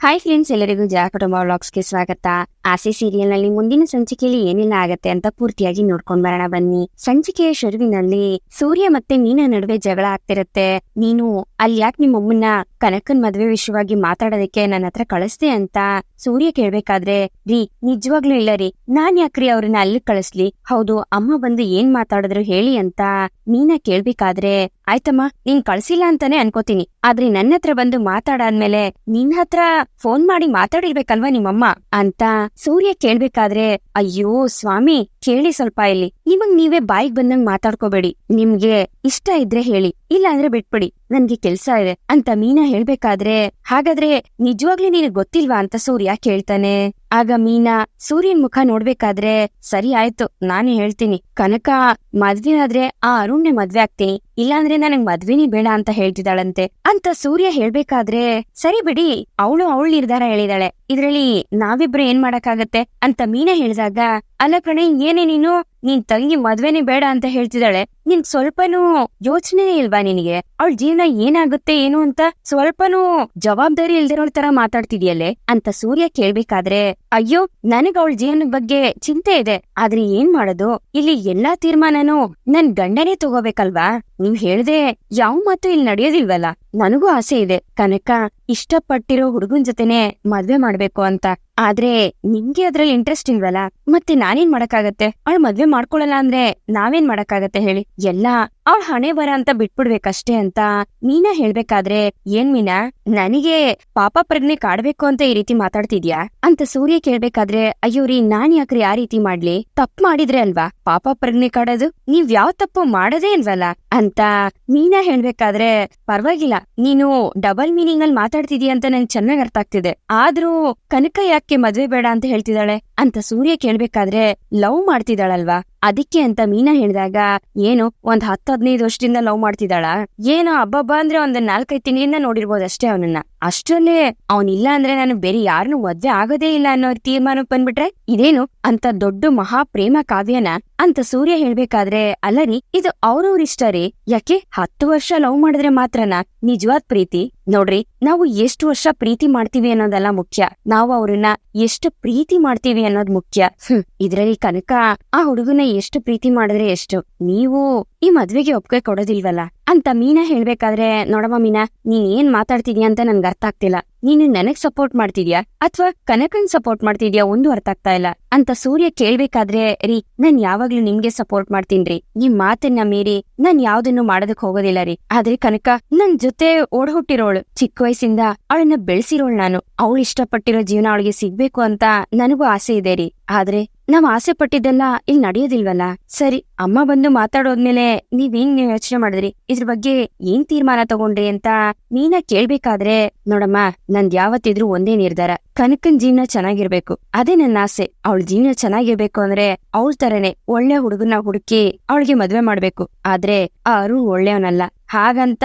Hi friends, ಎಲ್ಲರಿಗೂ ಜಯ ಕುಟುಂಬ ವ್ಲಾಗ್ಸ್ಗೆ ಸ್ವಾಗತ. ಆಸೆ ಸೀರಿಯಲ್ ನಲ್ಲಿ ಮುಂದಿನ ಸಂಚಿಕೆಯಲ್ಲಿ ಏನೆಲ್ಲ ಆಗತ್ತೆ ಅಂತ ಪೂರ್ತಿಯಾಗಿ ನೋಡ್ಕೊಂಡ್ ಬರೋಣ ಬನ್ನಿ. ಸಂಚಿಕೆಯ ಶುರುವಿನಲ್ಲಿ ಸೂರ್ಯ ಮತ್ತೆ ಮೀನಾ ನಡುವೆ ಜಗಳ ಆಗ್ತಿರತ್ತೆ. ನೀನು ಅಲ್ಲಿ ಯಾಕೆ ನಿಮ್ಮಮ್ಮನ್ನ ಕನಕನ್ ಮದ್ವೆ ವಿಷಯವಾಗಿ ಮಾತಾಡೋದಕ್ಕೆ ನನ್ನ ಹತ್ರ ಕಳಿಸ್ದೆ ಅಂತ ಸೂರ್ಯ ಕೇಳ್ಬೇಕಾದ್ರೆ, ರೀ ನಿಜವಾಗ್ಲೂ ಇಲ್ಲ ರೀ, ನಾನ್ ಯಾಕ್ರಿ ಅವ್ರನ್ನ ಅಲ್ಲಿ ಕಳಿಸ್ಲಿ, ಹೌದು ಅಮ್ಮ ಬಂದು ಏನ್ ಮಾತಾಡಿದ್ರು ಹೇಳಿ ಅಂತ ಮೀನಾ ಕೇಳ್ಬೇಕಾದ್ರೆ, ಆಯ್ತಮ್ಮ ನೀನ್ ಕಳ್ಸಿಲ್ಲ ಅಂತಾನೆ ಅನ್ಕೋತೀನಿ, ಆದ್ರೆ ನನ್ನ ಹತ್ರ ಬಂದು ಮಾತಾಡಾದ್ಮೇಲೆ ನಿನ್ ಹತ್ರ ಫೋನ್ ಮಾಡಿ ಮಾತಾಡಿರ್ಬೇಕಲ್ವಾ ನಿಮ್ಮಮ್ಮ ಅಂತ ಸೂರ್ಯ ಕೇಳ್ಬೇಕಾದ್ರೆ, ಅಯ್ಯೋ ಸ್ವಾಮಿ ಕೇಳಿ ಸ್ವಲ್ಪ, ಇಲ್ಲಿ ಇವಾಗ ನೀವೇ ಬಾಯಿಗೆ ಬಂದಂಗ್ ಮಾತಾಡ್ಕೋಬೇಡಿ, ನಿಮ್ಗೆ ಇಷ್ಟ ಇದ್ರೆ ಹೇಳಿ, ಇಲ್ಲ ಅಂದ್ರೆ ಬಿಟ್ಬಿಡಿ, ನನ್ಗೆ ಕೆಲ್ಸ ಇದೆ ಅಂತ ಮೀನಾ ಹೇಳ್ಬೇಕಾದ್ರೆ, ಹಾಗಾದ್ರೆ ನಿಜವಾಗ್ಲೂ ನಿನಗ್ ಗೊತ್ತಿಲ್ವಾ ಅಂತ ಸೂರ್ಯ ಕೇಳ್ತಾನೆ. ಆಗ ಮೀನಾ ಸೂರ್ಯನ್ ಮುಖ ನೋಡ್ಬೇಕಾದ್ರೆ, ಸರಿ ಆಯ್ತು ನಾನೇ ಹೇಳ್ತೀನಿ, ಕನಕ ಮದ್ವೆ ಆದ್ರೆ ಆ ಅರುಣ್ನೆ ಮದ್ವೆ ಆಗ್ತೀನಿ, ಇಲ್ಲಾಂದ್ರೆ ನನಗ್ ಮದ್ವೆನೇ ಬೇಡ ಅಂತ ಹೇಳ್ತಿದ್ದಾಳಂತೆ ಅಂತ ಸೂರ್ಯ ಹೇಳ್ಬೇಕಾದ್ರೆ, ಸರಿ ಬಿಡಿ ಅವಳು ನಿರ್ಧಾರ ಹೇಳಿದಾಳೆ, ಇದ್ರಲ್ಲಿ ನಾವಿಬ್ರು ಏನ್ ಮಾಡಕ್ಕಾಗತ್ತೆ ಅಂತ ಮೀನಾ ಹೇಳಿದಾಗ, ಅಲ್ಲ ಕಣೆ ಏನೇ ನೀನ್ ತಂಗಿ ಮದ್ವೆನೇ ಬೇಡ ಅಂತ ಹೇಳ್ತಿದ್ದಾಳೆ, ನಿನ್ ಸ್ವಲ್ಪನೂ ಯೋಚನೆನೇ ಇಲ್ವಾ ನಿನಗೆ, ಅವಳ ಜೀವನ ಏನಾಗುತ್ತೆ ಏನು ಅಂತ ಸ್ವಲ್ಪನೂ ಜವಾಬ್ದಾರಿ ಇಲ್ದಿರೋಳ್ ತರ ಮಾತಾಡ್ತಿದ್ಯಲ್ಲೇ ಅಂತ ಸೂರ್ಯ ಕೇಳ್ಬೇಕಾದ್ರೆ, ಅಯ್ಯೋ ನನಗ್ ಅವಳ ಜೀವನದ ಬಗ್ಗೆ ಚಿಂತೆ ಇದೆ, ಆದ್ರೆ ಏನ್ ಮಾಡೋದು, ಇಲ್ಲಿ ಎಲ್ಲಾ ತೀರ್ಮಾನನೂ ನನ್ ಗಂಡನೇ ತಗೋಬೇಕಲ್ವಾ, ನೀವ್ ಹೇಳ್ದೆ ಯಾವ ಮಾತು ಇಲ್ಲಿ ನಡೆಯೋದಿಲ್ವಲ್ಲ, ನನಗೂ ಆಸೆ ಇದೆ ಕನಕ ಇಷ್ಟಪಟ್ಟಿರೋ ಹುಡುಗನ್ ಜೊತೆನೆ ಮದ್ವೆ ಮಾಡ್ಬೇಕು ಅಂತ, ಆದ್ರೆ ನಿಮ್ಗೆ ಅದ್ರಲ್ಲಿ ಇಂಟ್ರೆಸ್ಟ್ ಇಲ್ವಲ್ಲ, ಮತ್ತೆ ನಾನೇನ್ ಮಾಡಕ್ಕಾಗತ್ತೆ, ಅವಳು ಮದ್ವೆ ಮಾಡ್ಕೊಳಲ್ಲ ಅಂದ್ರೆ ನಾವೇನ್ ಮಾಡಕ್ಕಾಗತ್ತೆ ಹೇಳಿ, ಎಲ್ಲಾ ಅವಳ ಹಣೆ ಬರ ಅಂತ ಬಿಟ್ಬಿಡ್ಬೇಕಷ್ಟೇ ಅಂತ ಮೀನಾ ಹೇಳ್ಬೇಕಾದ್ರೆ, ಏನ್ ಮೀನಾ ನನಗೆ ಪಾಪ ಪ್ರಜ್ಞೆ ಕಾಡ್ಬೇಕು ಅಂತ ಈ ರೀತಿ ಮಾತಾಡ್ತಿದ್ಯಾ ಅಂತ ಸೂರ್ಯ ಕೇಳ್ಬೇಕಾದ್ರೆ, ಅಯ್ಯೋ ರೀ ನಾನ್ ಯಾಕ್ರಿ ಆ ರೀತಿ ಮಾಡ್ಲಿ, ತಪ್ಪು ಮಾಡಿದ್ರೆ ಅಲ್ವಾ ಪಾಪ ಪ್ರಜ್ಞೆ ಕಾಡೋದು, ನೀವ್ ಯಾವ ತಪ್ಪು ಮಾಡದೇ ಇಲ್ವಲ್ಲ ಅಂತ ಮೀನಾ ಹೇಳ್ಬೇಕಾದ್ರೆ, ಪರವಾಗಿಲ್ಲ ನೀನು ಡಬಲ್ ಮೀನಿಂಗ್ ಅಲ್ಲಿ ಮಾತಾಡ್ತಿದೀಯ ಅಂತ ನಂಗೆ ಚೆನ್ನಾಗ್ ಅರ್ಥ ಆಗ್ತಿದೆ, ಆದ್ರೂ ಕನಕ ಯಾಕೆ ಮದ್ವೆ ಬೇಡ ಅಂತ ಹೇಳ್ತಿದ್ದಾಳೆ ಅಂತ ಸೂರ್ಯ ಕೇಳ್ಬೇಕಾದ್ರೆ, ಲವ್ ಮಾಡ್ತಿದ್ದಾಳಲ್ವಾ ಅದಕ್ಕೆ ಅಂತ ಮೀನಾ ಹೇಳಿದಾಗ, ಏನು ಒಂದ್ 10-15 ವರ್ಷದಿಂದ ಲವ್ ಮಾಡ್ತಿದ್ದಾಳ, ಏನೋ ಹಬ್ಬಬ್ಬ ಅಂದ್ರೆ ಒಂದ್ 4-5 ತಿಂಗಳಿಂದ ನೋಡಿರ್ಬೋದು ಅಷ್ಟೇ ಅವನನ್ನ, ಅಷ್ಟರಲ್ಲೇ ಅವನಿಲ್ಲ ಅಂದ್ರೆ ನಾನು ಬೇರೆ ಯಾರನ್ನೂ ಮದ್ವೆ ಆಗೋದೇ ಇಲ್ಲ ಅನ್ನೋ ತೀರ್ಮಾನಕ್ ಬಂದ್ಬಿಟ್ರೆ ಇದೇನು ಅಂತ ದೊಡ್ಡ ಮಹಾ ಪ್ರೇಮ ಕಾವ್ಯನ ಅಂತ ಸೂರ್ಯ ಹೇಳ್ಬೇಕಾದ್ರೆ, ಅಲ್ಲರಿ ಇದು ಅವ್ರವ್ರ ಇಷ್ಟ ರೀ, ಯಾಕೆ 10 ವರ್ಷ ಲವ್ ಮಾಡಿದ್ರೆ ಮಾತ್ರನಾ ನಿಜವಾದ ಪ್ರೀತಿ, ನೋಡ್ರಿ ನಾವು ಎಷ್ಟು ವರ್ಷ ಪ್ರೀತಿ ಮಾಡ್ತೀವಿ ಅನ್ನೋದೆಲ್ಲ ಮುಖ್ಯ, ನಾವು ಅವ್ರನ್ನ ಎಷ್ಟು ಪ್ರೀತಿ ಮಾಡ್ತೀವಿ ಅನ್ನೋದ್ ಮುಖ್ಯ. ಇದ್ರಲ್ಲಿ ಕನಕ ಆ ಹುಡುಗನ ಎಷ್ಟು ಪ್ರೀತಿ ಮಾಡಿದ್ರೆ ಎಷ್ಟು, ನೀವು ಈ ಮದ್ವೆಗೆ ಒಪ್ಪಿಗೆ ಕೊಡೋದಿಲ್ವಲ್ಲ ಅಂತ ಮೀನಾ ಹೇಳ್ಬೇಕಾದ್ರೆ, ನೋಡಮ್ಮ ಮೀನಾ ನೀನ್ ಏನ್ ಮಾತಾಡ್ತಿದ್ಯಾ ಅಂತ ನನ್ಗೆ ಅರ್ಥ ಆಗ್ತಿಲ್ಲ, ನೀನು ನನಗ್ ಸಪೋರ್ಟ್ ಮಾಡ್ತಿದ್ಯಾ ಅಥವಾ ಕನಕನ್ ಸಪೋರ್ಟ್ ಮಾಡ್ತಿದ್ಯಾ ಒಂದು ಅರ್ಥ ಆಗ್ತಾ ಇಲ್ಲ ಅಂತ ಸೂರ್ಯ ಕೇಳ್ಬೇಕಾದ್ರೆ, ರೀ ನಾನ್ ಯಾವಾಗ್ಲೂ ನಿಮ್ಗೆ ಸಪೋರ್ಟ್ ಮಾಡ್ತೀನ್ರಿ, ನಿಮ್ ಮಾತನ್ನ ಮೀರಿ ನಾನ್ ಯಾವ್ದನ್ನು ಮಾಡೋದಕ್ ಹೋಗೋದಿಲ್ಲ ರೀ, ಆದ್ರೆ ಕನಕ ನನ್ ಜೊತೆ ಓಡ್ ಹುಟ್ಟಿರೋಳು, ಚಿಕ್ಕ ವಯಸ್ಸಿಂದ ಅವಳನ್ನ ಬೆಳೆಸಿರೋಳು ನಾನು, ಅವಳು ಇಷ್ಟಪಟ್ಟಿರೋ ಜೀವನ ಅವಳಿಗೆ ಸಿಗ್ಬೇಕು ಅಂತ ನನಗೂ ಆಸೆ ಇದೆ ರೀ, ಆದ್ರೆ ನಾವ್ ಆಸೆ ಪಟ್ಟಿದ್ದೆಲ್ಲ ಇಲ್ಲಿ ನಡೆಯೋದಿಲ್ವಲ್ಲ, ಸರಿ ಅಮ್ಮ ಬಂದು ಮಾತಾಡೋದ್ಮೇಲೆ ನೀವೇನ್ ಯೋಚನೆ ಮಾಡಿದ್ರಿ, ಇದ್ರ ಬಗ್ಗೆ ಏನ್ ತೀರ್ಮಾನ ತಗೊಂಡ್ರಿ ಅಂತ ಮೀನಾ ಕೇಳ್ಬೇಕಾದ್ರೆ, ನೋಡಮ್ಮ ನಂದ್ ಯಾವತ್ತಿದ್ರು ಒಂದೇ ನಿರ್ಧಾರ, ಕನಕನ್ ಜೀವನ ಚೆನ್ನಾಗಿರ್ಬೇಕು, ಅದೇ ನನ್ನ ಆಸೆ, ಅವಳ ಜೀವನ ಚೆನ್ನಾಗಿರ್ಬೇಕು ಅಂದ್ರೆ ಅವಳ ತರನೇ ಒಳ್ಳೆ ಹುಡುಗನ ಹುಡುಕಿ ಅವಳಿಗೆ ಮದ್ವೆ ಮಾಡ್ಬೇಕು, ಆದ್ರೆ ಆ ಅರುಣ್ ಒಳ್ಳೆಯವನಲ್ಲ, ಹಾಗಂತ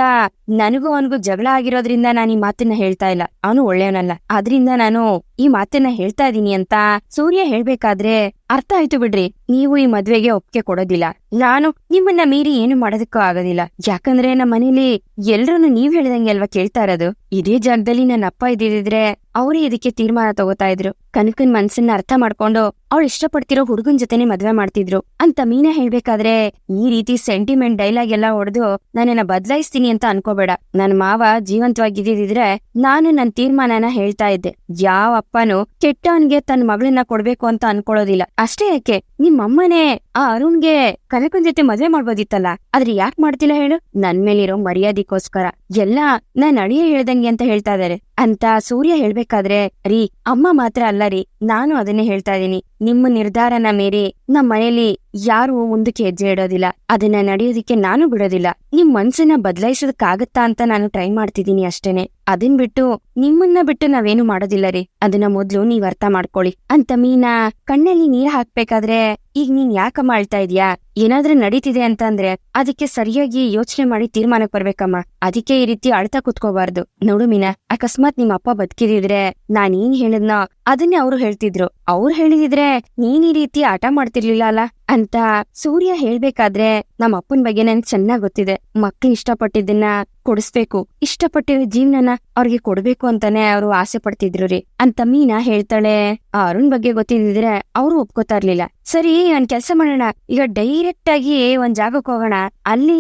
ನನಗೂ ಅವನಿಗೂ ಜಗಳ ಆಗಿರೋದ್ರಿಂದ ನಾನು ಈ ಮಾತನ್ನ ಹೇಳ್ತಾ ಇಲ್ಲ, ಅವನು ಒಳ್ಳೆಯವನಲ್ಲ, ಆದ್ರಿಂದ ನಾನು ಈ ಮಾತನ್ನ ಹೇಳ್ತಾ ಇದೀನಿ ಅಂತ ಸೂರ್ಯ ಹೇಳ್ಬೇಕಾದ್ರೆ, ಅರ್ಥ ಆಯ್ತು ಬಿಡ್ರಿ, ನೀವು ಈ ಮದ್ವೆಗೆ ಒಪ್ಪಿಗೆ ಕೊಡೋದಿಲ್ಲ, ನಾನು ನಿಮ್ಮನ್ನ ಮೀರಿ ಏನು ಮಾಡೋದಕ್ಕೂ ಆಗೋದಿಲ್ಲ, ಯಾಕಂದ್ರೆ ನಮ್ಮ ಮನೇಲಿ ಎಲ್ರೂನು ನೀವ್ ಹೇಳ್ದಂಗೆ ಅಲ್ವಾ ಕೇಳ್ತಾ ಇರೋದು, ಇದೇ ಜಾಗದಲ್ಲಿ ನನ್ನ ಅಪ್ಪ ಇದ್ದಿದ್ರೆ ಅವರೇ ಇದಕ್ಕೆ ತೀರ್ಮಾನ ತಗೋತಾ ಇದ್ರು, ಕನಕನ್ ಮನ್ಸನ್ನ ಅರ್ಥ ಮಾಡ್ಕೊಂಡು ಅವಳು ಇಷ್ಟಪಡ್ತಿರೋ ಹುಡುಗನ್ ಜೊತೆನೆ ಮದ್ವೆ ಮಾಡ್ತಿದ್ರು ಅಂತ ಮೀನಾ ಹೇಳ್ಬೇಕಾದ್ರೆ, ಈ ರೀತಿ ಸೆಂಟಿಮೆಂಟ್ ಡೈಲಾಗ್ ಎಲ್ಲ ಹೊಡೆದು ನನ್ನನ್ನ ಬದಲಾಯಿಸ್ತೀನಿ ಅಂತ ಅನ್ಕೋಬೇಡ, ನನ್ ಮಾವ ಜೀವಂತವಾಗಿದ್ದಿದ್ರೆ ನಾನು ನನ್ ತೀರ್ಮಾನನ ಹೇಳ್ತಾ ಇದ್ದೆ, ಯಾವ ಅಪ್ಪನು ಕೆಟ್ಟವನ್ಗೆ ತನ್ನ ಮಗಳನ್ನ ಕೊಡ್ಬೇಕು ಅಂತ ಅನ್ಕೊಳ್ಳೋದಿಲ್ಲ, ಅಷ್ಟೇ ಯಾಕೆ ನಿಮ್ಮಮ್ಮನೇ ಆ ಅರುಣ್ಗೆ ಕನಕನ್ ಜೊತೆ ಮದ್ವೆ ಮಾಡ್ಬೋದಿತ್ತಲ್ಲ, ಆದ್ರೆ ಯಾಕೆ ಮಾಡ್ತಿಲ್ಲ ಹೇಳು, ನನ್ ಮೇಲಿರೋ ಮರ್ಯಾದೆಗೋಸ್ಕರ ಎಲ್ಲ ನಾನ್ ಅಳಿಯ ಹೇಳ್ದಂಗೆ ಅಂತ ಹೇಳ್ತಾ ಇದಾರೆ ಅಂತ ಸೂರ್ಯ ಹೇಳ್ಬೇಕಾದ್ರೆ, ರೀ ಅಮ್ಮ ಮಾತ್ರ ಅಲ್ಲ ರೀ, ನಾನು ಅದನ್ನೇ ಹೇಳ್ತಾ ಇದೀನಿ, ನಿಮ್ಮ ನಿರ್ಧಾರನ ಮೀರಿ ನಮ್ ಮನೇಲಿ ಯಾರು ಮುಂದಕ್ಕೆ ಹೆಜ್ಜೆ ಇಡೋದಿಲ್ಲ, ಅದನ್ನ ನಡೆಯೋದಿಕ್ಕೆ ನಾನು ಬಿಡೋದಿಲ್ಲ, ನಿಮ್ ಮನ್ಸನ್ನ ಬದಲಾಯಿಸೋದಕ್ಕಾಗತ್ತಾ ಅಂತ ನಾನು ಟ್ರೈ ಮಾಡ್ತಿದೀನಿ ಅಷ್ಟೇನೆ, ಅದನ್ ಬಿಟ್ಟು ನಿಮ್ಮನ್ನ ಬಿಟ್ಟು ನಾವೇನು ಮಾಡೋದಿಲ್ಲ ರೀ, ಅದನ್ನ ಮೊದ್ಲು ನೀವ್ ಅರ್ಥ ಮಾಡ್ಕೊಳ್ಳಿ ಅಂತ ಮೀನಾ ಕಣ್ಣಲ್ಲಿ ನೀರ್ ಹಾಕ್ಬೇಕಾದ್ರೆ, ಈಗ ನೀನ್ ಯಾಕಮ್ಮ ಅಳ್ತಾ ಇದೀಯಾ, ಏನಾದ್ರೂ ನಡೀತಿದೆ ಅಂತ ಅಂದ್ರೆ ಅದಕ್ಕೆ ಸರಿಯಾಗಿ ಯೋಚನೆ ಮಾಡಿ ತೀರ್ಮಾನಕ್ ಬರ್ಬೇಕಮ್ಮ, ಅದಕ್ಕೆ ಈ ರೀತಿ ಅಳ್ತಾ ಕುತ್ಕೋಬಾರ್ದು, ನೋಡು ಮೀನಾ ಅಕಸ್ಮಾತ್ ನಿಮ್ ಅಪ್ಪ ಬದುಕಿದಿದ್ರೆ ನಾನ್ ಏನ್ ಹೇಳಿದ್ನೋ ಅದನ್ನೇ ಅವ್ರು ಹೇಳ್ತಿದ್ರು, ಅವ್ರು ಹೇಳಿದಿದ್ರೆ ನೀನ್ ಈ ರೀತಿ ಆಟ ಮಾಡ್ತಿರ್ಲಿಲ್ಲ ಅಲ್ಲ, ಅಂತ ಸೂರ್ಯ ಹೇಳ್ಬೇಕಾದ್ರೆ ನಮ್ಮ ಅಪ್ಪನ ಬಗ್ಗೆ ನನ್ಗೆ ಚೆನ್ನಾಗ್ ಗೊತ್ತಿದೆ. ಮಕ್ಳು ಇಷ್ಟಪಟ್ಟಿದ್ದನ್ನ ಕೊಡಿಸ್ಬೇಕು, ಇಷ್ಟಪಟ್ಟಿರೋ ಜೀವನನ ಅವ್ರಿಗೆ ಕೊಡ್ಬೇಕು ಅಂತಾನೆ ಅವ್ರು ಆಸೆ ಪಡ್ತಿದ್ರು ರೀ ಅಂತ ಮೀನಾ ಹೇಳ್ತಾಳೆ. ಆ ಅರುಣ್ ಬಗ್ಗೆ ಗೊತ್ತಿದ್ರೆ ಅವ್ರು ಒಪ್ಕೋತಾ ಇರ್ಲಿಲ್ಲ. ಸರಿ, ಒಂದ್ ಕೆಲ್ಸ ಮಾಡೋಣ, ಈಗ ಡೈರೆಕ್ಟ್ ಆಗಿ ಒಂದ್ ಜಾಗಕ್ಕೆ ಹೋಗೋಣ, ಅಲ್ಲಿ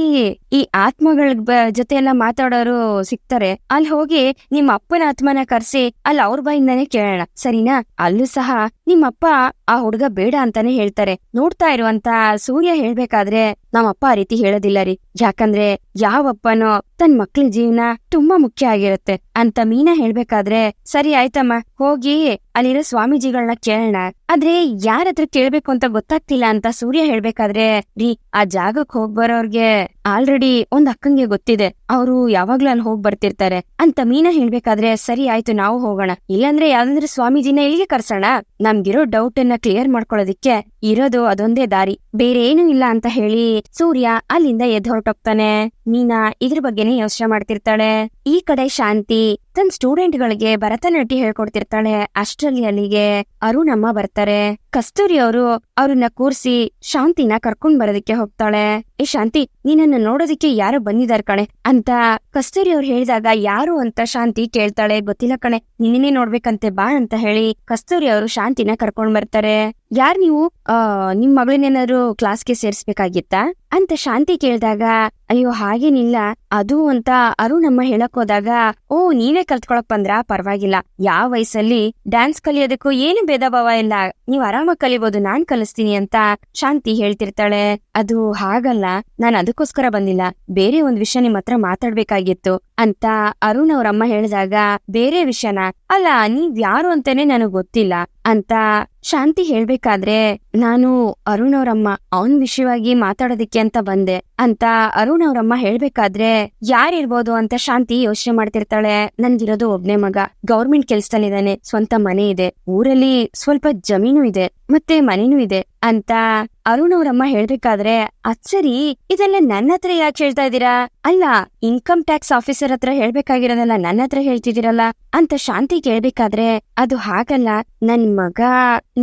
ಈ ಆತ್ಮಗಳ ಜೊತೆ ಎಲ್ಲ ಮಾತಾಡೋರು ಸಿಗ್ತಾರೆ, ಅಲ್ಲಿ ಹೋಗಿ ನಿಮ್ಮ ಅಪ್ಪನ ಆತ್ಮನ ಕರ್ಸಿ ಅಲ್ಲಿ ಅವ್ರ ಬಾಯಿಂದಾನೇ ಕೇಳೋಣ, ಸರಿನಾ? ಅಲ್ಲೂ ಸಹ ನಿಮ್ಮಪ್ಪ ಆ ಹುಡ್ಗ ಬೇಡ ಅಂತಾನೆ ಹೇಳ್ತಾರೆ. ನೋಡ್ತಾ ಇರುವಂತ ಸೂರ್ಯ ಹೇಳ್ಬೇಕಾದ್ರೆ ನಮ್ಮಪ್ಪ ಆ ರೀತಿ ಹೇಳೋದಿಲ್ಲ ರೀ, ಯಾಕಂದ್ರೆ ಯಾವಪ್ಪನೋ ತನ್ ಮಕ್ಳ ಜೀವನ ತುಂಬಾ ಮುಖ್ಯ ಆಗಿರುತ್ತೆ ಅಂತ ಮೀನಾ ಹೇಳ್ಬೇಕಾದ್ರೆ, ಸರಿ ಆಯ್ತಮ್ಮ, ಹೋಗಿ ಅಲ್ಲಿರೋ ಸ್ವಾಮೀಜಿಗಳನ್ನ ಕೇಳೋಣ, ಆದ್ರೆ ಯಾರತ್ರ ಕೇಳ್ಬೇಕು ಅಂತ ಗೊತ್ತಾಗ್ತಿಲ್ಲ ಅಂತ ಸೂರ್ಯ ಹೇಳ್ಬೇಕಾದ್ರೆ, ರೀ ಆ ಜಾಗಕ್ ಹೋಗ್ ಬರೋರ್ಗೆ ಆಲ್ರೆಡಿ ಒಂದ್ ಅಕ್ಕಂಗೆ ಗೊತ್ತಿದೆ, ಅವ್ರು ಯಾವಾಗ್ಲೂ ಅಲ್ಲಿ ಹೋಗ್ ಬರ್ತಿರ್ತಾರೆ ಅಂತ ಮೀನಾ ಹೇಳ್ಬೇಕಾದ್ರೆ, ಸರಿ ಆಯ್ತು ನಾವು ಹೋಗೋಣ, ಇಲ್ಲಾಂದ್ರೆ ಯಾವ್ದಾದ್ರು ಸ್ವಾಮೀಜಿನ ಇಲ್ಲಿಗೆ ಕರ್ಸೋಣ, ನಮ್ಗಿರೋ ಡೌಟ್ ಅನ್ನ ಕ್ಲಿಯರ್ ಮಾಡ್ಕೊಳ್ಳೋದಿಕ್ಕೆ ಇರೋದು ಅದೊಂದೇ ದಾರಿ, ಬೇರೆ ಏನೂ ಇಲ್ಲ ಅಂತ ಹೇಳಿ ಸೂರ್ಯ ಅಲ್ಲಿಂದ ಎದ್ದು ಹೊರಟೋಗ್ತಾನೆ. ಮೀನಾ ಇದ್ರ ಬಗ್ಗೆನೇ ಯೋಚನೆ ಮಾಡ್ತಿರ್ತಾಳೆ. ಈ ಕಡೆ ಶಾಂತಿ ತನ್ನ ಸ್ಟೂಡೆಂಟ್ ಗಳಿಗೆ ಭರತನಾಟ್ಯ ಹೇಳ್ಕೊಡ್ತಿರ್ತಾಳೆ. ಅಷ್ಟರಲ್ಲಿ ಅಲ್ಲಿಗೆ ಅರುಣಮ್ಮ ಬರ್ತಾರೆ. ಕಸ್ತೂರಿ ಅವರು ಅವ್ರನ್ನ ಕೂರ್ಸಿ ಶಾಂತಿನ ಕರ್ಕೊಂಡ್ ಬರೋದಕ್ಕೆ ಹೋಗ್ತಾಳೆ. ಏ ಶಾಂತಿ, ನೀನನ್ನ ನೋಡೋದಿಕ್ಕೆ ಯಾರೋ ಬಂದಿದಾರ ಕಣೆ ಅಂತ ಕಸ್ತೂರಿ ಅವ್ರು ಹೇಳಿದಾಗ, ಯಾರು ಅಂತ ಶಾಂತಿ ಕೇಳ್ತಾಳೆ. ಗೊತ್ತಿಲ್ಲ ಕಣೆ, ನಿನ್ನೇ ನೋಡ್ಬೇಕಂತೆ, ಬಾ ಅಂತ ಹೇಳಿ ಕಸ್ತೂರಿ ಅವರು ಶಾಂತಿನ ಕರ್ಕೊಂಡ್ ಬರ್ತಾರೆ. ಯಾರ್ ನೀವು? ನಿಮ್ ಮಗಳನ್ನೇನಾದ್ರು ಕ್ಲಾಸ್ಗೆ ಸೇರ್ಸ್ಬೇಕಾಗಿತ್ತಾ ಅಂತ ಶಾಂತಿ ಕೇಳ್ದಾಗ, ಅಯ್ಯೋ ಹಾಗೇನಿಲ್ಲ, ಅದು ಅಂತ ಅರುಣಮ್ಮ ಹೇಳಕ್ ಹೋದಾಗ, ಓ ನೀವೇ ಕಲ್ತ್ಕೊಳಕ್ ಬಂದ್ರಾ, ಪರವಾಗಿಲ್ಲ, ಯಾವ ವಯಸ್ಸಲ್ಲಿ ಡ್ಯಾನ್ಸ್ ಕಲಿಯೋದಕ್ಕೂ ಏನು ಭೇದ ಭಾವ ಇಲ್ಲ, ನೀವ್ ಆರಾಮಾಗಿ ಕಲಿಬಹುದು, ನಾನ್ ಕಲಿಸ್ತೀನಿ ಅಂತ ಶಾಂತಿ ಹೇಳ್ತಿರ್ತಾಳೆ. ಅದು ಹಾಗಲ್ಲ, ನಾನ್ ಅದಕ್ಕೋಸ್ಕರ ಬಂದಿಲ್ಲ, ಬೇರೆ ಒಂದ್ ವಿಷಯ ನಿಮ್ ಹತ್ರ ಮಾತಾಡ್ಬೇಕಾಗಿತ್ತು ಅಂತ ಅರುಣ್ ಅವ್ರಮ್ಮ ಹೇಳಿದಾಗ, ಬೇರೆ ವಿಷಯನ? ಅಲ್ಲ, ನೀವ್ ಯಾರು ಅಂತಾನೆ ನನಗ್ ಗೊತ್ತಿಲ್ಲ ಅಂತ ಶಾಂತಿ ಹೇಳ್ಬೇಕಾದ್ರೆ, ನಾನು ಅರುಣ್ ಅವ್ರಮ್ಮ, ಅವನ್ ವಿಷಯವಾಗಿ ಮಾತಾಡೋದಿಕ್ಕೆ ಅಂತ ಬಂದೆ ಅಂತ ಅರುಣ್ ಅವ್ರಮ್ಮ ಹೇಳ್ಬೇಕಾದ್ರೆ, ಯಾರಿರ್ಬೋದು ಅಂತ ಶಾಂತಿ ಯೋಚನೆ ಮಾಡ್ತಿರ್ತಾಳೆ. ನನ್ಗಿರೋದು ಒಬ್ನೇ ಮಗ, ಗೌರ್ಮೆಂಟ್ ಕೆಲ್ಸದಲ್ಲಿದ್ದಾನೆ, ಸ್ವಂತ ಮನೆ ಇದೆ, ಊರಲ್ಲಿ ಸ್ವಲ್ಪ ಜಮೀನು ಇದೆ, ಮತ್ತೆ ಮನೇನೂ ಇದೆ ಅಂತ ಅರುಣ್ ಅವ್ರಮ್ಮ ಹೇಳ್ಬೇಕಾದ್ರೆ, ಅಚ್ಚರಿ ಇದೆಲ್ಲ ನನ್ನ ಹತ್ರ ಯಾಕೆ ಹೇಳ್ತಾ ಇದ್ದೀರಾ? ಅಲ್ಲ, ಇನ್ಕಮ್ ಟ್ಯಾಕ್ಸ್ ಆಫೀಸರ್ ಹತ್ರ ಹೇಳ್ಬೇಕಾಗಿರೋದಲ್ಲ ನನ್ನ ಹತ್ರ ಹೇಳ್ತಿದ್ದೀರಲ್ಲ ಅಂತ ಶಾಂತಿ ಕೇಳ್ಬೇಕಾದ್ರೆ, ಅದು ಹಾಗಲ್ಲ, ನನ್ ಮಗ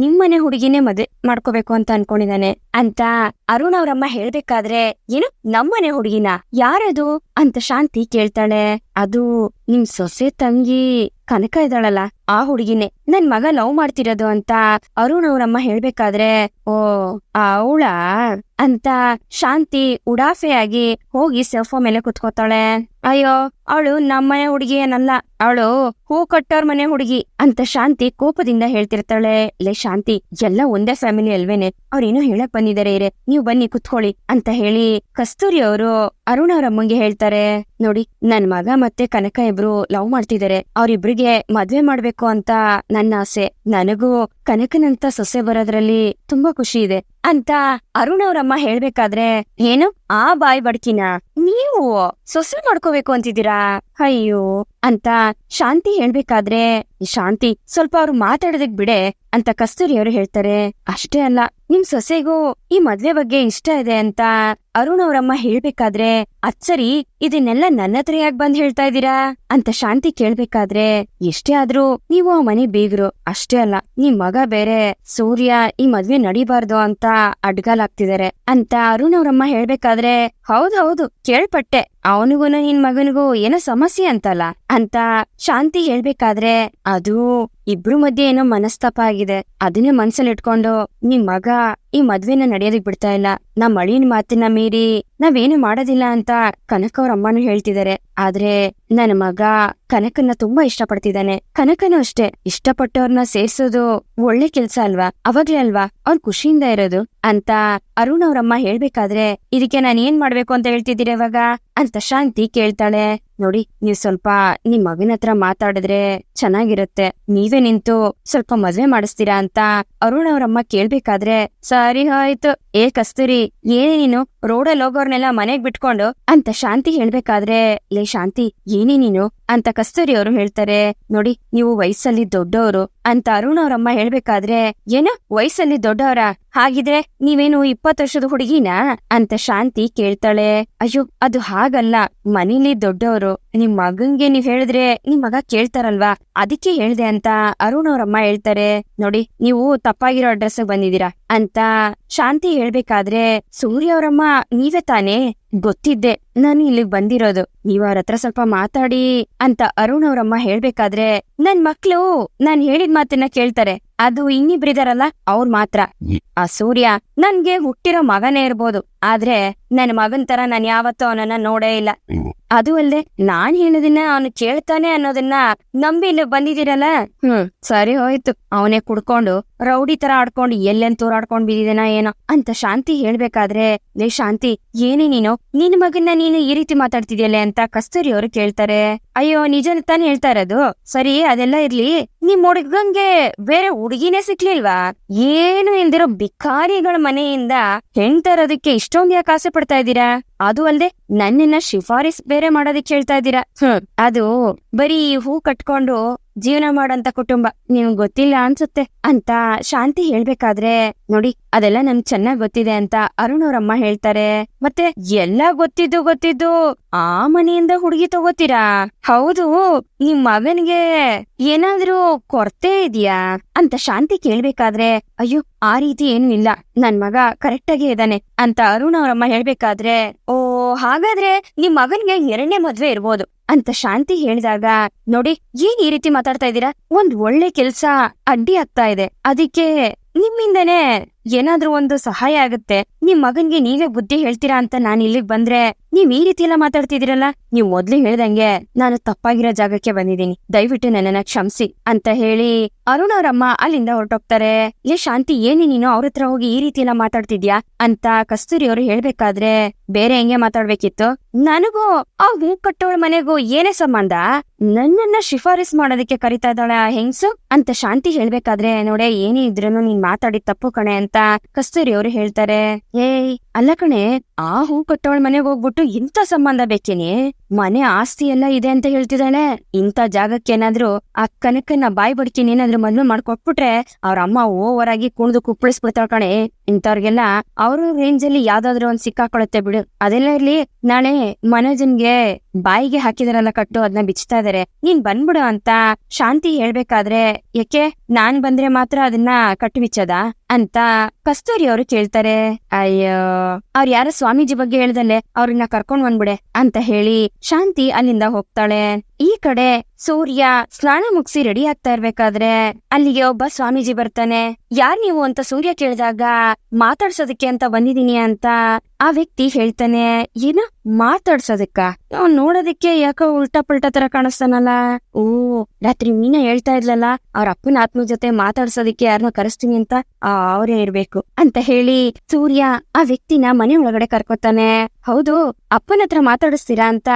ನಿಮ್ಮನೆ ಹುಡುಗಿನೇ ಮದ್ವೆ ಮಾಡ್ಕೋಬೇಕು ಅಂತ ಅನ್ಕೊಂಡಿದ್ದಾನೆ ಅಂತ ಅರುಣ್ ಅವ್ರಮ್ಮ ಹೇಳ್ಬೇಕಾದ್ರೆ, ಏನು ನಮ್ಮನೆ ಹುಡುಗಿನ? ಯಾರದು ಅಂತ ಶಾಂತಿ ಕೇಳ್ತಾಳೆ. ಅದು ನಿಮ್ ಸೊಸೆ ತಂಗಿ ಕನಕ ಇದ್ದಾಳಲ್ಲ, ಆ ಹುಡುಗಿನೇ ನನ್ ಮಗ ಲವ್ ಮಾಡ್ತಿರೋದು ಅಂತ ಅರುಣ್ ಅವ್ರಮ್ಮ ಹೇಳ್ಬೇಕಾದ್ರೆ, ಓ ಅವಳ ಅಂತ ಶಾಂತಿ ಉಡಾಫೆಯಾಗಿ ಹೋಗಿ ಸೋಫಾ ಮೇಲೆ ಕುತ್ಕೋತಾಳೆ. ಅಯ್ಯೋ, ಅವಳು ನಮ್ಮನೆ ಹುಡುಗಿ ಏನಲ್ಲ, ಅವಳು ಹೂ ಕಟ್ಟೋರ್ ಮನೆ ಹುಡುಗಿ ಅಂತ ಶಾಂತಿ ಕೋಪದಿಂದ ಹೇಳ್ತಿರ್ತಾಳೆ. ಲೇ ಶಾಂತಿ, ಎಲ್ಲ ಒಂದೇ ಫ್ಯಾಮಿಲಿ ಅಲ್ವೇನೆ, ಅವ್ರೇನೋ ಹೇಳಕ್ ಬಂದಿದ್ದಾರೆ ಇರೇ, ನೀವ್ ಬನ್ನಿ ಕುತ್ಕೊಳ್ಳಿ ಅಂತ ಹೇಳಿ ಕಸ್ತೂರಿ ಅವರು ಅರುಣ್ ಅವ್ರಮ್ಮಂಗೆ ಹೇಳ್ತಾರೆ. ನೋಡಿ, ನನ್ ಮಗ ಮತ್ತೆ ಕನಕ ಇಬ್ರು ಲವ್ ಮಾಡ್ತಿದ್ದಾರೆ, ಅವ್ರಿಬ್ರಿಗೆ ಮದ್ವೆ ಮಾಡ್ಬೇಕು ಅಂತ ನನ್ನ ಆಸೆ, ನನಗೂ ಕನಕನಂತ ಸೊಸೆ ಬರೋದ್ರಲ್ಲಿ ತುಂಬಾ ಖುಷಿ ಇದೆ ಅಂತ ಅರುಣ್ ಅವ್ರಮ್ಮ ಹೇಳ್ಬೇಕಾದ್ರೆ, ಏನು ಆ ಬಾಯ್ ಬಡ್ಕಿನ ನೀವು ಸೊಸೆ ಮಾಡ್ಕೋಬೇಕು ಅಂತಿದ್ದೀರಾ? ಅಯ್ಯೋ ಅಂತ ಶಾಂತಿ ಹೇಳ್ಬೇಕಾದ್ರೆ, ಶಾಂತಿ ಸ್ವಲ್ಪ ಅವ್ರು ಮಾತಾಡೋದಕ್ ಬಿಡೆ ಅಂತ ಕಸ್ತೂರಿ ಅವರು ಹೇಳ್ತಾರೆ. ಅಷ್ಟೇ ಅಲ್ಲ, ನಿಮ್ ಸೊಸೆಗೂ ಈ ಮದ್ವೆ ಬಗ್ಗೆ ಇಷ್ಟ ಇದೆ ಅಂತ ಅರುಣ್ ಅವ್ರಮ್ಮ ಹೇಳ್ಬೇಕಾದ್ರೆ, ಅಚ್ಚರಿ ಇದನ್ನೆಲ್ಲ ನನ್ನ ಹತ್ರ ಯಾಕೆ ಬಂದ್ ಹೇಳ್ತಾ ಇದ್ದೀರಾ ಅಂತ ಶಾಂತಿ ಕೇಳ್ಬೇಕಾದ್ರೆ, ಎಷ್ಟೇ ಆದ್ರೂ ನೀವು ಆ ಮನೆ ಬೀಗ್ರು, ಅಷ್ಟೇ ಅಲ್ಲ ನಿಮ್ ಮಗ ಬೇರೆ ಸೂರ್ಯ ಈ ಮದ್ವೆ ನಡಿಬಾರ್ದು ಅಂತ ಅಡ್ಗಾಲಾಗ್ತಿದಾರೆ ಅಂತ ಅರುಣ್ ಅವ್ರಮ್ಮ ಹೇಳ್ಬೇಕಾದ್ರೆ, ಹೌದೌದು ಕೇಳ್ಪಟ್ಟೆ, ಅವನಿಗೂ ನಿನ್ ಮಗನಿಗೂ ಏನೋ ಸಮಸ್ಯೆ ಅಂತಲ್ಲ ಅಂತ ಶಾಂತಿ ಹೇಳ್ಬೇಕಾದ್ರೆ, ಅದು ಇಬ್ರು ಮಧ್ಯೆ ಏನೋ ಮನಸ್ತಾಪ ಆಗಿದೆ, ಅದನ್ನೇ ಮನ್ಸಲ್ಲಿ ಇಟ್ಕೊಂಡು ನಿಮ್ ಮಗ ಈ ಮದ್ವೆನ ನಡೆಯೋದಕ್ ಬಿಡ್ತಾ ಇಲ್ಲ, ನಮ್ ಅಳಿಯನ್ ಮಾತಿನ ಮೀರಿ ನಾವೇನು ಮಾಡೋದಿಲ್ಲ ಅಂತ ಕನಕ ಅವ್ರ ಅಮ್ಮನೂ ಹೇಳ್ತಿದಾರೆ. ಆದ್ರೆ ನನ್ನ ಮಗ ಕನಕನ್ನ ತುಂಬಾ ಇಷ್ಟಪಡ್ತಿದ್ದಾನೆ, ಕನಕನೂ ಅಷ್ಟೇ, ಇಷ್ಟಪಟ್ಟವ್ರನ್ನ ಸೇರ್ಸೋದು ಒಳ್ಳೆ ಕೆಲ್ಸ ಅಲ್ವಾ, ಅವಾಗ್ಲೇ ಅಲ್ವಾ ಅವ್ನ್ ಖುಷಿಯಿಂದ ಇರೋದು ಅಂತ ಅರುಣ್ ಅವ್ರಮ್ಮ ಹೇಳ್ಬೇಕಾದ್ರೆ, ಇದಕ್ಕೆ ನಾನ್ ಏನ್ ಮಾಡ್ಬೇಕು ಅಂತ ಹೇಳ್ತಿದ್ದೀರ ಇವಾಗ ಅಂತ ಶಾಂತಿ ಕೇಳ್ತಾಳೆ. ನೋಡಿ, ನೀವ್ ಸ್ವಲ್ಪ ನಿಮ್ ಮಗನ ಹತ್ರ ಮಾತಾಡಿದ್ರೆ ಚೆನ್ನಾಗಿರುತ್ತೆ, ನೀವೇ ನಿಂತು ಸ್ವಲ್ಪ ಮದ್ವೆ ಮಾಡಿಸ್ತೀರಾ ಅಂತ ಅರುಣ್ ಅವ್ರಮ್ಮ ಕೇಳ್ಬೇಕಾದ್ರೆ, ಸರಿ ಆಯ್ತು, ಏ ಕಸ್ತೂರಿ, ಏನೇ ನೀನು ರೋಡಲ್ಲಿ ಹೋಗೋರ್ನೆಲ್ಲ ಮನೆಗ್ ಬಿಟ್ಕೊಂಡು ಅಂತ ಶಾಂತಿ ಹೇಳ್ಬೇಕಾದ್ರೆ, ಲೇ ಶಾಂತಿ ಏನೇ ನೀನು ಅಂತ ಕಸ್ತೂರಿ ಅವರು ಹೇಳ್ತಾರೆ. ನೋಡಿ, ನೀವು ವಯಸ್ಸಲ್ಲಿ ದೊಡ್ಡವರು ಅಂತ ಅರುಣ್ ಅವ್ರಮ್ಮ ಹೇಳ್ಬೇಕಾದ್ರೆ, ಏನೋ ವಯಸ್ಸಲ್ಲಿ ದೊಡ್ಡವರ? ಹಾಗಿದ್ರೆ ನೀವೇನು 20 ವರ್ಷದ ಹುಡುಗಿನಾ ಅಂತ ಶಾಂತಿ ಕೇಳ್ತಾಳೆ. ಅಯ್ಯೋ, ಅದು ಹಾಗಲ್ಲ, ಮನೇಲಿ ದೊಡ್ಡವರು, ನಿಮ್ ಮಗಂಗೆ ನೀವ್ ಹೇಳಿದ್ರೆ ನಿಮ್ ಮಗ ಕೇಳ್ತಾರಲ್ವಾ, ಅದಕ್ಕೆ ಹೇಳ್ದೆ ಅಂತ ಅರುಣ್ ಅವ್ರಮ್ಮ ಹೇಳ್ತಾರೆ. ನೋಡಿ ನೀವು ತಪ್ಪಾಗಿರೋ ಅಡ್ರೆಸ್ ಬಂದಿದ್ದೀರಾ ಅಂತ ಶಾಂತಿ ಹೇಳ್ಬೇಕಾದ್ರೆ ಸೂರ್ಯ ಅವರಮ್ಮ ನೀವೇ ತಾನೇ? ಗೊತ್ತಿದ್ದೆ ನಾನು ಇಲ್ಲಿಗ್ ಬಂದಿರೋದು, ನೀವ್ ಅವ್ರ ಹತ್ರ ಸ್ವಲ್ಪ ಮಾತಾಡಿ ಅಂತ ಅರುಣ್ ಅವ್ರಮ್ಮ ಹೇಳ್ಬೇಕಾದ್ರೆ ನನ್ ಮಕ್ಳು ನಾನ್ ಹೇಳಿದ ಮಾತನ್ನ ಕೇಳ್ತಾರೆ, ಅದು ಇನ್ನಿಬ್ರಿದಾರಲ್ಲ ಅವ್ರ ಮಾತ್ರ. ಆ ಸೂರ್ಯ ನನ್ಗೆ ಹುಟ್ಟಿರೋ ಮಗನೇ ಇರ್ಬೋದು, ಆದ್ರೆ ನನ್ ಮಗನ್ ತರ ನಾನ್ ಯಾವತ್ತೂ ಅವನನ್ನ ನೋಡೇ ಇಲ್ಲ. ಅದು ಅಲ್ದೆ ನಾನ್ ಹೇಳಿದನ್ನ ಅವನು ಕೇಳ್ತಾನೆ ಅನ್ನೋದನ್ನ ನಂಬಿ ಇಲ್ಲಿ ಬಂದಿದ್ದೀರಲ್ಲ. ಸರಿ ಹೋಯ್ತು, ಅವನೇ ಕುಡ್ಕೊಂಡು ರೌಡಿ ತರ ಆಡ್ಕೊಂಡು ಎಲ್ಲೆನ್ ತೂರಾಡ್ಕೊಂಡ್ ಬಿದ್ದಿದೇನ ಏನೋ ಅಂತ ಶಾಂತಿ ಹೇಳ್ಬೇಕಾದ್ರೆ, ಲೇ ಶಾಂತಿ ಏನೇ ನೀನು ನಿನ್ ಮಗನ್ನ ನೀನು ಈ ರೀತಿ ಮಾತಾಡ್ತಿದ್ಯಲ್ಲ ಅಂತ ಕಸ್ತೂರಿ ಅವರು ಕೇಳ್ತಾರೆ. ಅಯ್ಯೋ ನಿಜ ತಾನೇ ಹೇಳ್ತಾ ಇರೋದು, ಸರಿ ಅದೆಲ್ಲ ಇರ್ಲಿ, ನಿಮ್ ಹುಡುಗಂಗೆ ಬೇರೆ ಹುಡುಗಿನೇ ಸಿಕ್ಲಿಲ್ವಾ? ಏನು ಇಲ್ದಿರೋ ಬಿಕಾರಿಗಳ ಮನೆಯಿಂದ ಹೆಣ್ತರೋದಕ್ಕೆ ಇಷ್ಟೊಂದ್ ಯಾಕೆ ಆಸೆ ಪಡ್ತಾ ಇದ್ದೀರಾ? ಅದು ಅಲ್ದೆ ನನ್ನನ್ನ ಶಿಫಾರಿಸ್ ಬೇರೆ ಮಾಡೋದಕ್ಕೆ ಹೇಳ್ತಾ ಇದ್ದೀರಾ. ಅದು ಬರೀ ಹೂ ಕಟ್ಕೊಂಡು ಜೀವನ ಮಾಡಂತ ಕುಟುಂಬ, ನಿಮ್ಗ್ ಗೊತ್ತಿಲ್ಲ ಅನ್ಸುತ್ತೆ ಅಂತ ಶಾಂತಿ ಹೇಳ್ಬೇಕಾದ್ರೆ, ನೋಡಿ ಅದೆಲ್ಲ ನಮ್ಗ್ ಚೆನ್ನಾಗ್ ಗೊತ್ತಿದೆ ಅಂತ ಅರುಣ್ ಅವ್ರಮ್ಮ ಹೇಳ್ತಾರೆ. ಮತ್ತೆ ಎಲ್ಲ ಗೊತ್ತಿದ್ದು ಆ ಮನೆಯಿಂದ ಹುಡುಗಿ ತಗೋತೀರಾ? ಹೌದು, ನಿಮ್ ಮಗನ್ಗೆ ಏನಾದ್ರೂ ಕೊರತೆ ಇದೆಯಾ ಅಂತ ಶಾಂತಿ ಕೇಳ್ಬೇಕಾದ್ರೆ, ಅಯ್ಯೋ ಆ ರೀತಿ ಏನು ಇಲ್ಲ, ನನ್ ಮಗ ಕರೆಕ್ಟ್ ಆಗೇ ಇದ್ದಾನೆ ಅಂತ ಅರುಣ್ ಅವ್ರಮ್ಮ ಹೇಳ್ಬೇಕಾದ್ರೆ, ಓ ಹಾಗಾದ್ರೆ ನಿಮ್ ಮಗನ್ಗೆ 2ನೇ ಮದ್ವೆ ಇರ್ಬೋದು ಅಂತ ಶಾಂತಿ ಹೇಳಿದಾಗ, ನೋಡಿ ಏನ್ ಈ ರೀತಿ ಮಾತಾಡ್ತಾ ಇದ್ದೀರಾ? ಒಂದ್ ಒಳ್ಳೆ ಕೆಲ್ಸ ಅಡ್ಡಿ ಆಗ್ತಾ ಇದೆ, ಅದಕ್ಕೆ ನಿಮ್ಮಿಂದನೇ ಏನಾದ್ರೂ ಒಂದು ಸಹಾಯ ಆಗುತ್ತೆ, ನಿಮ್ ಮಗನ್ಗೆ ನೀವೇ ಬುದ್ಧಿ ಹೇಳ್ತೀರಾ ಅಂತ ನಾನ್ ಇಲ್ಲಿಗ್ ಬಂದ್ರೆ ನೀವ್ ಈ ರೀತಿ ಎಲ್ಲ ಮಾತಾಡ್ತಿದ್ದೀರಲ್ಲ, ನೀವ್ ಮೊದ್ಲು ಹೇಳ್ದಂಗೆ ನಾನು ತಪ್ಪಾಗಿರೋ ಜಾಗಕ್ಕೆ ಬಂದಿದ್ದೀನಿ, ದಯವಿಟ್ಟು ನನ್ನನ್ನ ಕ್ಷಮಿಸಿ ಅಂತ ಹೇಳಿ ಅರುಣ್ ಅವರಮ್ಮ ಅಲ್ಲಿಂದ ಹೊರಟೋಗ್ತಾರೆ. ಏ ಶಾಂತಿ ಏನೇ ನೀನು ಅವ್ರ ಹತ್ರ ಹೋಗಿ ಈ ರೀತಿ ಎಲ್ಲ ಮಾತಾಡ್ತಿದ್ಯಾ ಅಂತ ಕಸ್ತೂರಿ ಅವರು ಹೇಳ್ಬೇಕಾದ್ರೆ, ಬೇರೆ ಹೆಂಗೆ ಮಾತಾಡ್ಬೇಕಿತ್ತು, ನನಗೂ ಆ ಹೂ ಕಟ್ಟೋಳ ಮನೆಗೂ ಏನೇ ಸಂಬಂಧ? ನನ್ನನ್ನ ಶಿಫಾರಿಸ್ ಮಾಡೋದಕ್ಕೆ ಕರಿತಾ ಇದ್ದಾಳ ಹೆಂಗ್ಸು ಅಂತ ಶಾಂತಿ ಹೇಳ್ಬೇಕಾದ್ರೆ, ನೋಡೆ ಏನೇ ಇದ್ರೂನು ನೀನ್ ಮಾತಾಡಿದ್ ತಪ್ಪು ಕಣೆ ಅಂತ ಕಸ್ತೂರಿ ಅವರು ಹೇಳ್ತಾರೆ. ಏಯ್ ಅಲ್ಲ ಕಣೆ, ಆ ಹೂ ಕಟ್ಟೋಳ ಮನೆಗೆ ಹೋಗ್ಬಿಟ್ಟು ಇಂಥ ಸಂಬಂಧ ಬೇಕೇನೆ? ಮನೆ ಆಸ್ತಿ ಎಲ್ಲ ಇದೆ ಅಂತ ಹೇಳ್ತಿದ್ದಾಳೆ, ಇಂಥ ಜಾಗಕ್ಕೇನಾದ್ರೂ ಆ ಕನಕನ್ನ ಬಾಯ್ ಬಡ್ತೀನಿ ಏನಾದ್ರೂ ಮದ್ವೆ ಮಾಡ್ಕೊಟ್ಬಿಟ್ರೆ ಅವ್ರ ಅಮ್ಮ ಓವರ್ ಆಗಿ ಕುಣ್ದು ಕುಪ್ಪಳಿಸ್ಬಿಡ್ತಾಳ ಕಣೆ. ಇಂಥವ್ರಿಗೆಲ್ಲ ಅವ್ರ ರೇಂಜ್ ಅಲ್ಲಿ ಯಾವ್ದಾದ್ರು ಒಂದ್ ಸಿಕ್ಕಾಕೊಳತ್ತೆ ಬಿಡು. ಅದೆಲ್ಲ ಇರ್ಲಿ, ನಾಳೆ ಮನೋಜನ್ಗೆ ಬಾಯಿಗೆ ಹಾಕಿದಾರಲ್ಲ ಕಟ್ಟು, ಅದನ್ನ ಬಿಚ್ತಾ ಇದಾರೆ, ನೀನ್ ಬಂದ್ಬಿಡು ಅಂತ ಶಾಂತಿ ಹೇಳ್ಬೇಕಾದ್ರೆ, ಯಾಕೆ ನಾನ್ ಬಂದ್ರೆ ಮಾತ್ರ ಅದನ್ನ ಕಟ್ಟು ಬಿಚ್ಚದ ಅಂತ ಕಸ್ತೂರಿ ಅವರು ಕೇಳ್ತಾರೆ. ಅಯ್ಯೋ ಅವ್ರ ಯಾರ ಸ್ವಾಮೀಜಿ ಬಗ್ಗೆ ಹೇಳ್ದಲ್ಲೇ ಅವ್ರನ್ನ ಕರ್ಕೊಂಡ್ ಬಂದ್ಬಿಡೆ ಅಂತ ಹೇಳಿ ಶಾಂತಿ ಅಲ್ಲಿಂದ ಹೋಗ್ತಾಳೆ. ಈ ಕಡೆ ಸೂರ್ಯ ಸ್ನಾನ ಮುಗಿಸಿ ರೆಡಿ ಆಗ್ತಾ ಇರ್ಬೇಕಾದ್ರೆ ಅಲ್ಲಿಗೆ ಒಬ್ಬ ಸ್ವಾಮೀಜಿ ಬರ್ತಾನೆ. ಯಾರ್ ನೀವು ಅಂತ ಸೂರ್ಯ ಕೇಳಿದಾಗ, ಮಾತಾಡ್ಸೋದಕ್ಕೆ ಅಂತ ಬಂದಿದೀನಿ ಅಂತ ಆ ವ್ಯಕ್ತಿ ಹೇಳ್ತಾನೆ. ಏನು ಮಾತಾಡ್ಸೋದಕ್ಕ? ಅವ್ನ್ ನೋಡೋದಕ್ಕೆ ಯಾಕೋ ಉಲ್ಟಾ ಪಲ್ಟಾ ತರ ಕಾಣಿಸ್ತಾನಲ್ಲ. ಓ ರಾತ್ರಿ ಮೀನಾ ಹೇಳ್ತಾ ಇದ್ಲಲ್ಲ ಅವ್ರ ಅಪ್ಪನ ಆತ್ಮ ಜೊತೆ ಮಾತಾಡ್ಸೋದಕ್ಕೆ ಯಾರನ್ನ ಕರೆಸ್ತೀನಿ ಅಂತ, ಅವರೇ ಇರ್ಬೇಕು ಅಂತ ಹೇಳಿ ಸೂರ್ಯ ಆ ವ್ಯಕ್ತಿನ ಮನೆ ಒಳಗಡೆ ಕರ್ಕೊತಾನೆ. ಹೌದು, ಅಪ್ಪನ ಹತ್ರ ಮಾತಾಡಿಸ್ತೀರಾ ಅಂತ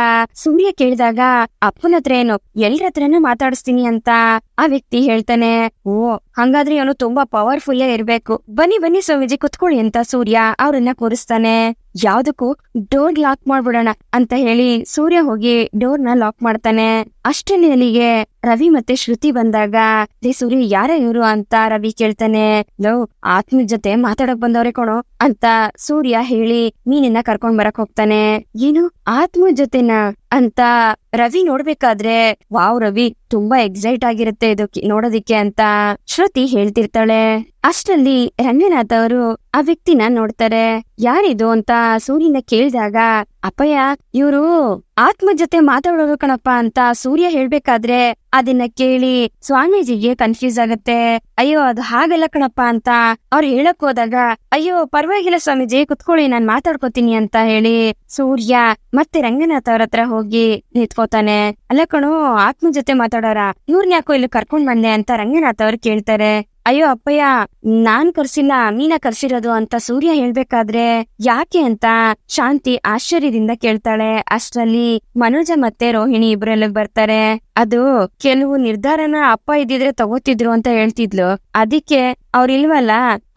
ಸೂರ್ಯ ಕೇಳಿದಾಗ, ಅಪ್ಪನ ಹತ್ರ ಏನು ಎಲ್ರ ಹತ್ರನೂ ಮಾತಾಡಿಸ್ತೀನಿ ಅಂತ ಆ ವ್ಯಕ್ತಿ ಹೇಳ್ತಾನೆ. ಓ ಹಂಗಾದ್ರೆ ಅವನು ತುಂಬಾ ಪವರ್ಫುಲ್ಲೇ ಇರ್ಬೇಕು. ಬನ್ನಿ ಬನ್ನಿ ಸ್ವಾಮೀಜಿ ಕುತ್ಕೊಳ್ಳಿ ಅಂತ ಸೂರ್ಯ ಅವ್ರನ್ನ ಕೂರಿಸ್ತಾನೆ. ಯಾವ್ದಕ್ಕೂ ಡೋರ್ ಲಾಕ್ ಮಾಡ್ಬಿಡೋಣ ಅಂತ ಹೇಳಿ ಸೂರ್ಯ ಹೋಗಿ ಡೋರ್ನ ಲಾಕ್ ಮಾಡ್ತಾನೆ. ಅಷ್ಟರಲ್ಲಿ ಅಲ್ಲಿಗೆ ರವಿ ಮತ್ತೆ ಶ್ರುತಿ ಬಂದಾಗ, ಲೇ ಸೂರ್ಯ ಯಾರ ಇವ್ರು ಅಂತ ರವಿ ಕೇಳ್ತಾನೆ. ಲೋ ಆತ್ಮದ ಜೊತೆ ಮಾತಾಡಕ್ ಬಂದವ್ರೆ ಕಣೋ ಅಂತ ಸೂರ್ಯ ಹೇಳಿ ಮೀನನ್ನ ಕರ್ಕೊಂಡ್ ಬರಕ್ ಹೋಗ್ತಾನೆ. ಏನು ಆತ್ಮದ ಜೊತೆನಾ ಅಂತ ರವಿ ನೋಡ್ಬೇಕಾದ್ರೆ, ವಾವ್ ರವಿ ತುಂಬಾ ಎಕ್ಸೈಟ್ ಆಗಿರುತ್ತೆ ಇದು ನೋಡೋದಿಕ್ಕೆ ಅಂತ ಶ್ರುತಿ ಹೇಳ್ತಿರ್ತಾಳೆ. ಅಷ್ಟರಲ್ಲಿ ರಂಗನಾಥ್ ಅವರು ಆ ವ್ಯಕ್ತಿನ ನೋಡ್ತಾರೆ. ಯಾರಿದು ಅಂತ ಸೂರ್ಯನ ಕೇಳಿದಾಗ, ಅಪ್ಪಯ್ಯ ಇವ್ರು ಆತ್ಮ ಜೊತೆ ಮಾತಾಡೋದು ಕಣಪ್ಪ ಅಂತ ಸೂರ್ಯ ಹೇಳ್ಬೇಕಾದ್ರೆ ಅದನ್ನ ಕೇಳಿ ಸ್ವಾಮೀಜಿಗೆ ಕನ್ಫ್ಯೂಸ್ ಆಗತ್ತೆ. ಅಯ್ಯೋ ಅದು ಹಾಗಲ್ಲ ಕಣಪ್ಪ ಅಂತ ಅವ್ರು ಹೇಳಕ್ ಹೋದಾಗ, ಅಯ್ಯೋ ಪರವಾಗಿಲ್ಲ ಸ್ವಾಮೀಜಿ ಕುತ್ಕೊಳ್ಳಿ ನಾನ್ ಮಾತಾಡ್ಕೋತೀನಿ ಅಂತ ಹೇಳಿ ಸೂರ್ಯ ಮತ್ತೆ ರಂಗನಾಥ್ ಅವ್ರ ಹತ್ರ ಹೋಗಿ ನಿಂತ್ಕೋತಾನೆ. ಅಲ್ಲ ಕಣೋ ಆತ್ಮ ಜೊತೆ ಮಾತಾಡೋರ, ಇವ್ರನ್ನ ಯಾಕೋ ಇಲ್ಲಿ ಕರ್ಕೊಂಡ್ ಬಂದೆ ಅಂತ ರಂಗನಾಥ್ ಅವ್ರು ಕೇಳ್ತಾರೆ. ಅಯ್ಯೋ ಅಪ್ಪಯ್ಯ ನಾನ್ ಕರ್ಸಿಲ್ಲ ಮೀನಾ ಕರ್ಸಿರೋದು ಅಂತ ಸೂರ್ಯ ಹೇಳ್ಬೇಕಾದ್ರೆ, ಯಾಕೆ ಅಂತ ಶಾಂತಿ ಆಶ್ಚರ್ಯದಿಂದ ಕೇಳ್ತಾಳೆ. ಅಷ್ಟರಲ್ಲಿ ಮನೋಜ ಮತ್ತೆ ರೋಹಿಣಿ ಇಬ್ರೆಲ್ಲ ಬರ್ತಾರೆ. ಅದು ಕೆಲವು ನಿರ್ಧಾರನ ಅಪ್ಪ ಇದ್ದಿದ್ರೆ ತಗೋತಿದ್ರು ಅಂತ ಹೇಳ್ತಿದ್ಲು, ಅದಕ್ಕೆ ಅವ್ರಿಲ್ವಲ್ಲ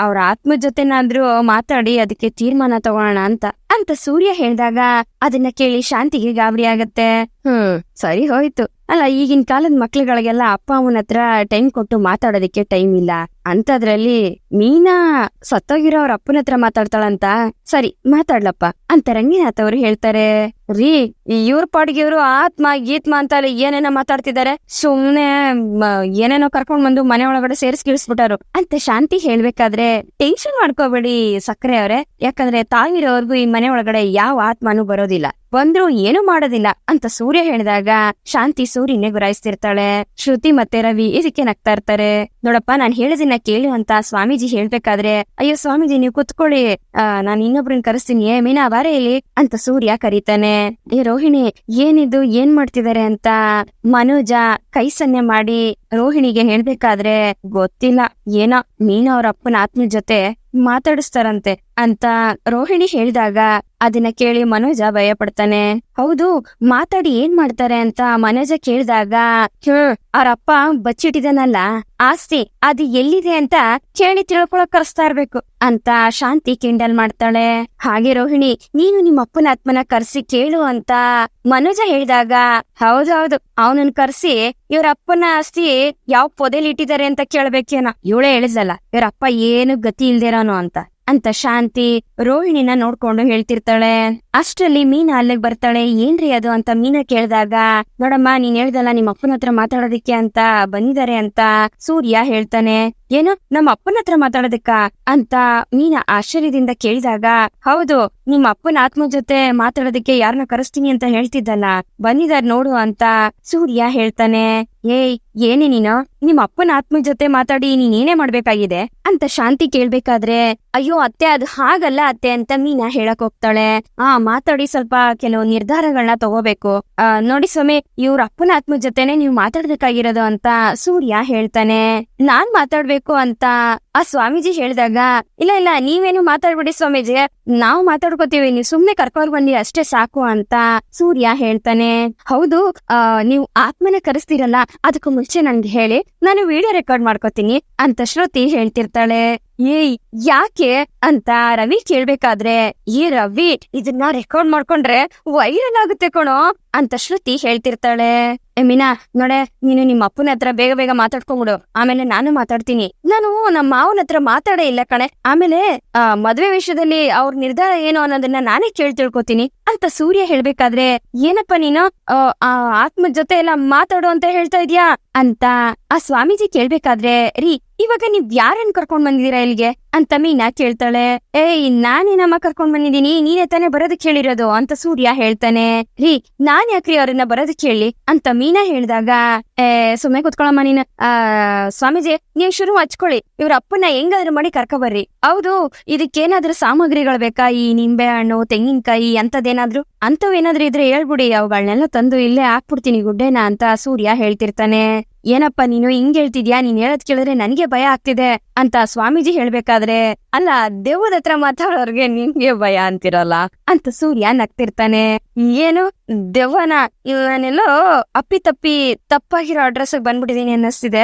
ಅವ್ರ ಆತ್ಮ ಜೊತೆನಾದ್ರೂ ಮಾತಾಡಿ ಅದಕ್ಕೆ ತೀರ್ಮಾನ ತಗೋಣ ಅಂತ ಸೂರ್ಯ ಹೇಳ್ದಾಗ ಅದನ್ನ ಕೇಳಿ ಶಾಂತಿಗೆ ಗಾಬರಿ ಆಗತ್ತೆ. ಸರಿ ಹೋಯ್ತು. ಅಲ್ಲ ಈಗಿನ ಕಾಲದ ಮಕ್ಳುಗಳಿಗೆಲ್ಲ ಅಪ್ಪ ಅಮ್ಮನ ಹತ್ರ ಟೈಮ್ ಕೊಟ್ಟು ಮಾತಾಡೋದಕ್ಕೆ ಟೈಮ್ ಇಲ್ಲ, ಅಂತದ್ರಲ್ಲಿ ಮೀನಾ ಸತ್ತೋಗಿರೋ ಅವ್ರ ಅಪ್ಪನ ಹತ್ರ ಮಾತಾಡ್ತಾಳಂತ. ಸರಿ ಮಾತಾಡ್ಲಪ್ಪ ಅಂತ ರಂಗನಾಥ್ ಅವ್ರು ಹೇಳ್ತಾರೆ. ರೀ ಇವ್ರ ಪಾಡಿಗೆ ಇವ್ರು ಆತ್ಮ ಗೀತ್ಮ ಅಂತ ಏನೇನೋ ಮಾತಾಡ್ತಿದ್ದಾರೆ, ಸುಮ್ನೆ ಏನೇನೋ ಕರ್ಕೊಂಡ್ ಬಂದು ಮನೆ ಒಳಗಡೆ ಸೇರಿಸ್ಕಿಳಿಸ್ಬಿಟ್ಟಾರು ಅಂತ ಶಾಂತಿ ಹೇಳ್ಬೇಕಾದ್ರೆ, ಟೆನ್ಷನ್ ಮಾಡ್ಕೋಬೇಡಿ ಸಕ್ಕರೆ ಅವ್ರೆ, ಯಾಕಂದ್ರೆ ತಾವಿರೋರ್ಗು ಈ ಮನೆ ಒಳಗಡೆ ಯಾವ ಆತ್ಮನೂ ಬರೋದಿಲ್ಲ, ಬಂದ್ರು ಏನು ಮಾಡೋದಿಲ್ಲ ಅಂತ ಸೂರ್ಯ ಹೇಳಿದಾಗ ಶಾಂತಿ ಸೂರ್ಯನೇ ಗುರಾಯಿಸ್ತಿರ್ತಾಳೆ. ಶ್ರುತಿ ಮತ್ತೆ ರವಿ ಇದಕ್ಕೆ ನಗ್ತಾ ಇರ್ತಾರೆ. ನೋಡಪ್ಪ ನಾನ್ ಹೇಳಿದಿನ ಕೇಳು ಅಂತ ಸ್ವಾಮೀಜಿ ಹೇಳ್ಬೇಕಾದ್ರೆ, ಅಯ್ಯೋ ಸ್ವಾಮೀಜಿ ನೀವು ಕುತ್ಕೊಳ್ಳಿ, ನಾನ್ ಇನ್ನೊಬ್ರನ್ನ ಕರೆಸ್ತೀನಿ, ಮೀನಾ ಬಾರೇ ಇಲ್ಲಿ ಅಂತ ಸೂರ್ಯ ಕರೀತಾನೆ. ಏ ರೋಹಿಣಿ ಏನಿದು, ಏನ್ ಮಾಡ್ತಿದಾರೆ ಅಂತ ಮನೋಜ ಕೈ ಸನ್ನೆ ಮಾಡಿ ರೋಹಿಣಿಗೆ ಹೇಳ್ಬೇಕಾದ್ರೆ, ಗೊತ್ತಿಲ್ಲ ಏನೋ ಮೀನಾ ಅವ್ರ ಅಪ್ಪನ ಆತ್ಮ ಜೊತೆ ಮಾತಾಡಿಸ್ತಾರಂತೆ ಅಂತ ರೋಹಿಣಿ ಹೇಳಿದಾಗ ಅದನ್ನ ಕೇಳಿ ಮನೋಜ ಭಯ ಪಡ್ತಾನೆ. ಹೌದು ಮಾತಾಡಿ ಏನ್ ಮಾಡ್ತಾರೆ ಅಂತ ಮನೋಜ ಕೇಳಿದಾಗ, ಅವ್ರಪ್ಪ ಬಚ್ಚಿಟ್ಟಿದಾನಲ್ಲ ಆಸ್ತಿ, ಅದು ಎಲ್ಲಿದೆ ಅಂತ ಕೇಳಿ ತಿಳ್ಕೊಳಕ್ ಕರೆಸ್ತಾ ಇರ್ಬೇಕು ಅಂತ ಶಾಂತಿ ಕಿಂಡಲ್ ಮಾಡ್ತಾಳೆ. ಹಾಗೆ ರೋಹಿಣಿ ನೀನು ನಿಮ್ಮ ಅಪ್ಪನ ಆತ್ಮನ ಕರ್ಸಿ ಕೇಳು ಅಂತ ಮನೋಜ ಹೇಳಿದಾಗ, ಹೌದೌದು ಅವನನ್ನ ಕರ್ಸಿ ಇವ್ರ ಅಪ್ಪನ ಆಸ್ತಿ ಯಾವ ಪೊದೆಲಿ ಇಟ್ಟಿದ್ದಾರೆ ಅಂತ ಕೇಳ್ಬೇಕೇನ, ಇವಳೇ ಹೇಳಿದ್ಲಲ್ಲ ಇವ್ರಪ್ಪ ಏನು ಗತಿ ಇಲ್ದಿರೋನು ಅಂತ ಶಾಂತಿ ರೋಹಿಣಿನ ನೋಡ್ಕೊಂಡು ಹೇಳ್ತಿರ್ತಾಳೆ. ಅಷ್ಟರಲ್ಲಿ ಮೀನಾ ಅಲ್ಲಿಗೆ ಬರ್ತಾಳೆ. ಏನ್ರಿ ಅದು ಅಂತ ಮೀನಾ ಕೇಳಿದಾಗ, ನೋಡಮ್ಮ ನೀನ್ ಹೇಳ್ದಲ್ಲ ನಿಮ್ಮ ಅಪ್ಪನ ಹತ್ರ ಮಾತಾಡೋದಿಕ್ಕೆ ಅಂತ ಬಂದಿದ್ದಾರೆ ಅಂತ ಸೂರ್ಯ ಹೇಳ್ತಾನೆ. ಏನು ನಮ್ಮ ಅಪ್ಪನ ಹತ್ರ ಮಾತಾಡೋದಕ್ಕ ಅಂತ ಮೀನಾ ಆಶ್ಚರ್ಯದಿಂದ ಕೇಳಿದಾಗ, ಹೌದು ನಿಮ್ಮ ಅಪ್ಪನ ಆತ್ಮ ಜೊತೆ ಮಾತಾಡೋದಕ್ಕೆ ಯಾರನ್ನ ಕರೆಸ್ತೀನಿ ಅಂತ ಹೇಳ್ತಿದ್ದಲ್ಲ, ಬಂದಿದಾರ್ ನೋಡು ಅಂತ ಸೂರ್ಯ ಹೇಳ್ತಾನೆ. ಏಯ್ ಏನೇ ನೀನು ನಿಮ್ಮ ಅಪ್ಪನ ಆತ್ಮ ಜೊತೆ ಮಾತಾಡಿ ನೀನೇನೇ ಮಾಡ್ಬೇಕಾಗಿದೆ ಅಂತ ಶಾಂತಿ ಕೇಳ್ಬೇಕಾದ್ರೆ, ಅಯ್ಯೋ ಅತ್ತೆ ಅದು ಹಾಗಲ್ಲ ಅತ್ತೆ ಅಂತ ಮೀನಾ ಹೇಳಕ್ ಹೋಗ್ತಾಳೆ. ಮಾತಾಡಿ ಸ್ವಲ್ಪ ಕೆಲವು ನಿರ್ಧಾರಗಳನ್ನ ತಗೋಬೇಕು, ನೋಡಿ ಸ್ವಾಮಿ ಇವ್ರ ಅಪ್ಪನ ಆತ್ಮ ಜೊತೆನೆ ನೀವು ಮಾತಾಡ್ಬೇಕಾಗಿರೋದು ಅಂತ ಸೂರ್ಯ ಹೇಳ್ತಾನೆ. ನಾನ್ ಮಾತಾಡ್ಬೇಕು ಅಂತ ಆ ಸ್ವಾಮೀಜಿ ಹೇಳಿದಾಗ, ಇಲ್ಲ ಇಲ್ಲ ನೀವೇನು ಮಾತಾಡ್ಬಿಡಿ ಸ್ವಾಮೀಜಿ, ನಾವು ಮಾತಾಡ್ಕೋತೀವಿ, ನೀವು ಸುಮ್ನೆ ಕರ್ಕೊಂಡ್ ಬನ್ನಿ ಅಷ್ಟೇ ಸಾಕು ಅಂತ ಸೂರ್ಯ ಹೇಳ್ತಾನೆ. ಹೌದು ನೀವು ಆತ್ಮನ ಕರೆಸ್ತೀರಲ್ಲ ಅದಕ್ಕೂ ಮುಂಚೆ ನನ್ಗೆ ಹೇಳಿ, ನಾನು ವಿಡಿಯೋ ರೆಕಾರ್ಡ್ ಮಾಡ್ಕೋತೀನಿ ಅಂತ ಶ್ರುತಿ ಹೇಳ್ತಿರ್ತಾಳೆ. ಏಯ್ ಯಾಕೆ ಅಂತ ರವಿ ಕೇಳ್ಬೇಕಾದ್ರೆ, ಈ ರವಿ ಇದನ್ನ ರೆಕಾರ್ಡ್ ಮಾಡ್ಕೊಂಡ್ರೆ ವೈರಲ್ ಆಗುತ್ತೆ ಕಣೋ ಅಂತ ಶ್ರುತಿ ಹೇಳ್ತಿರ್ತಾಳೆ. ಮೀನಾ ನೋಡೆ ನೀನು ನಿಮ್ಮ ಅಪ್ಪನ ಹತ್ರ ಬೇಗ ಬೇಗ ಮಾತಾಡ್ಕೊಂಡ್ಬಿಡು, ಆಮೇಲೆ ನಾನು ಮಾತಾಡ್ತೀನಿ. ನಾನು ನಮ್ಮ ಮಾವನ ಹತ್ರ ಮಾತಾಡೇ ಇಲ್ಲ ಕಣೆ, ಆಮೇಲೆ ಮದ್ವೆ ವಿಷಯದಲ್ಲಿ ಅವ್ರ ನಿರ್ಧಾರ ಏನು ಅನ್ನೋದನ್ನ ನಾನೇ ತಿಳ್ಕೊತೀನಿ ಅಂತ ಸೂರ್ಯ ಹೇಳ್ಬೇಕಾದ್ರೆ, ಏನಪ್ಪ ನೀನು ಆ ಆತ್ಮದ ಜೊತೆ ಎಲ್ಲ ಮಾತಾಡು ಅಂತ ಹೇಳ್ತಾ ಇದ್ಯಾ ಅಂತ ಆ ಸ್ವಾಮೀಜಿ ಕೇಳ್ಬೇಕಾದ್ರೆ, ರೀ ಇವಾಗ ನೀವ್ ಯಾರನ್ನ ಕರ್ಕೊಂಡ್ ಬಂದಿದೀರಾ ಇಲ್ಲಿಗೆ ಅಂತ ಮೀನಾ ಕೇಳ್ತಾಳೆ. ಏಯ್ ನಾನೇನಮ್ಮ ಕರ್ಕೊಂಡ್ ಬಂದಿದ್ದೀನಿ, ನೀನೇ ತಾನೇ ಬರೋದಕ್ಕೆ ಹೇಳಿರೋದು ಅಂತ ಸೂರ್ಯ ಹೇಳ್ತಾನೆ. ರೀ ನಾನ್ ಯಾಕ್ರಿ ಅವ್ರನ್ನ ಬರೋದಕ್ಕೆ ಹೇಳಿ ಅಂತ ಮೀನಾ ಹೇಳಿದಾಗ, ಸುಮ್ಮನೆ ಕುತ್ಕೊಳಮ್ಮ ನೀನು, ಸ್ವಾಮೀಜಿ ನೀವ್ ಶುರು ಹಚ್ಕೊಳ್ಳಿ, ಇವ್ರ ಅಪ್ಪನ ಹೆಂಗಾದ್ರೂ ಮಾಡಿ ಕರ್ಕೊಬರ್ರಿ. ಹೌದು ಇದಕ್ಕೇನಾದ್ರೂ ಸಾಮಗ್ರಿಗಳು ಬೇಕಾ, ಈ ನಿಂಬೆ ಹಣ್ಣು ತೆಂಗಿನಕಾಯಿ ಅಂತದೇನಾದ್ರು ಅಂತವೇನಾದ್ರೂ ಇದ್ರೆ ಹೇಳ್ಬಿಡಿ, ಅವುಗಳನ್ನೆಲ್ಲ ತಂದು ಇಲ್ಲೇ ಹಾಕ್ಬಿಡ್ತೀನಿ ಗುಡ್ಡೇನ ಅಂತ ಸೂರ್ಯ ಹೇಳ್ತಿರ್ತಾನೆ. ಏನಪ್ಪ ನೀನು ಹಿಂಗ್ ಹೇಳ್ತಿದ್ಯಾ, ನೀನ್ ಹೇಳದ್ ಕೇಳಿದ್ರೆ ನನ್ಗೆ ಭಯ ಆಗ್ತಿದೆ ಅಂತ ಸ್ವಾಮೀಜಿ ಹೇಳ್ಬೇಕಾದ್ರೆ, ಅಲ್ಲ ದೆವ್ವದ ಹತ್ರ ಮಾತಾಡೋರ್ಗೆ ನಿನ್ಗೆ ಭಯ ಅಂತಿರಲ್ಲ ಅಂತ ಸೂರ್ಯ ನಗ್ತಿರ್ತಾನೆ. ಏನು ದೆವ್ವನ, ನಾನೆಲ್ಲೋ ಅಪ್ಪಿ ತಪ್ಪಾಗಿರೋ ಅಡ್ರೆಸ್ ಬಂದ್ಬಿಟ್ಟಿದೀನಿ ಅನ್ನಿಸ್ತಿದೆ,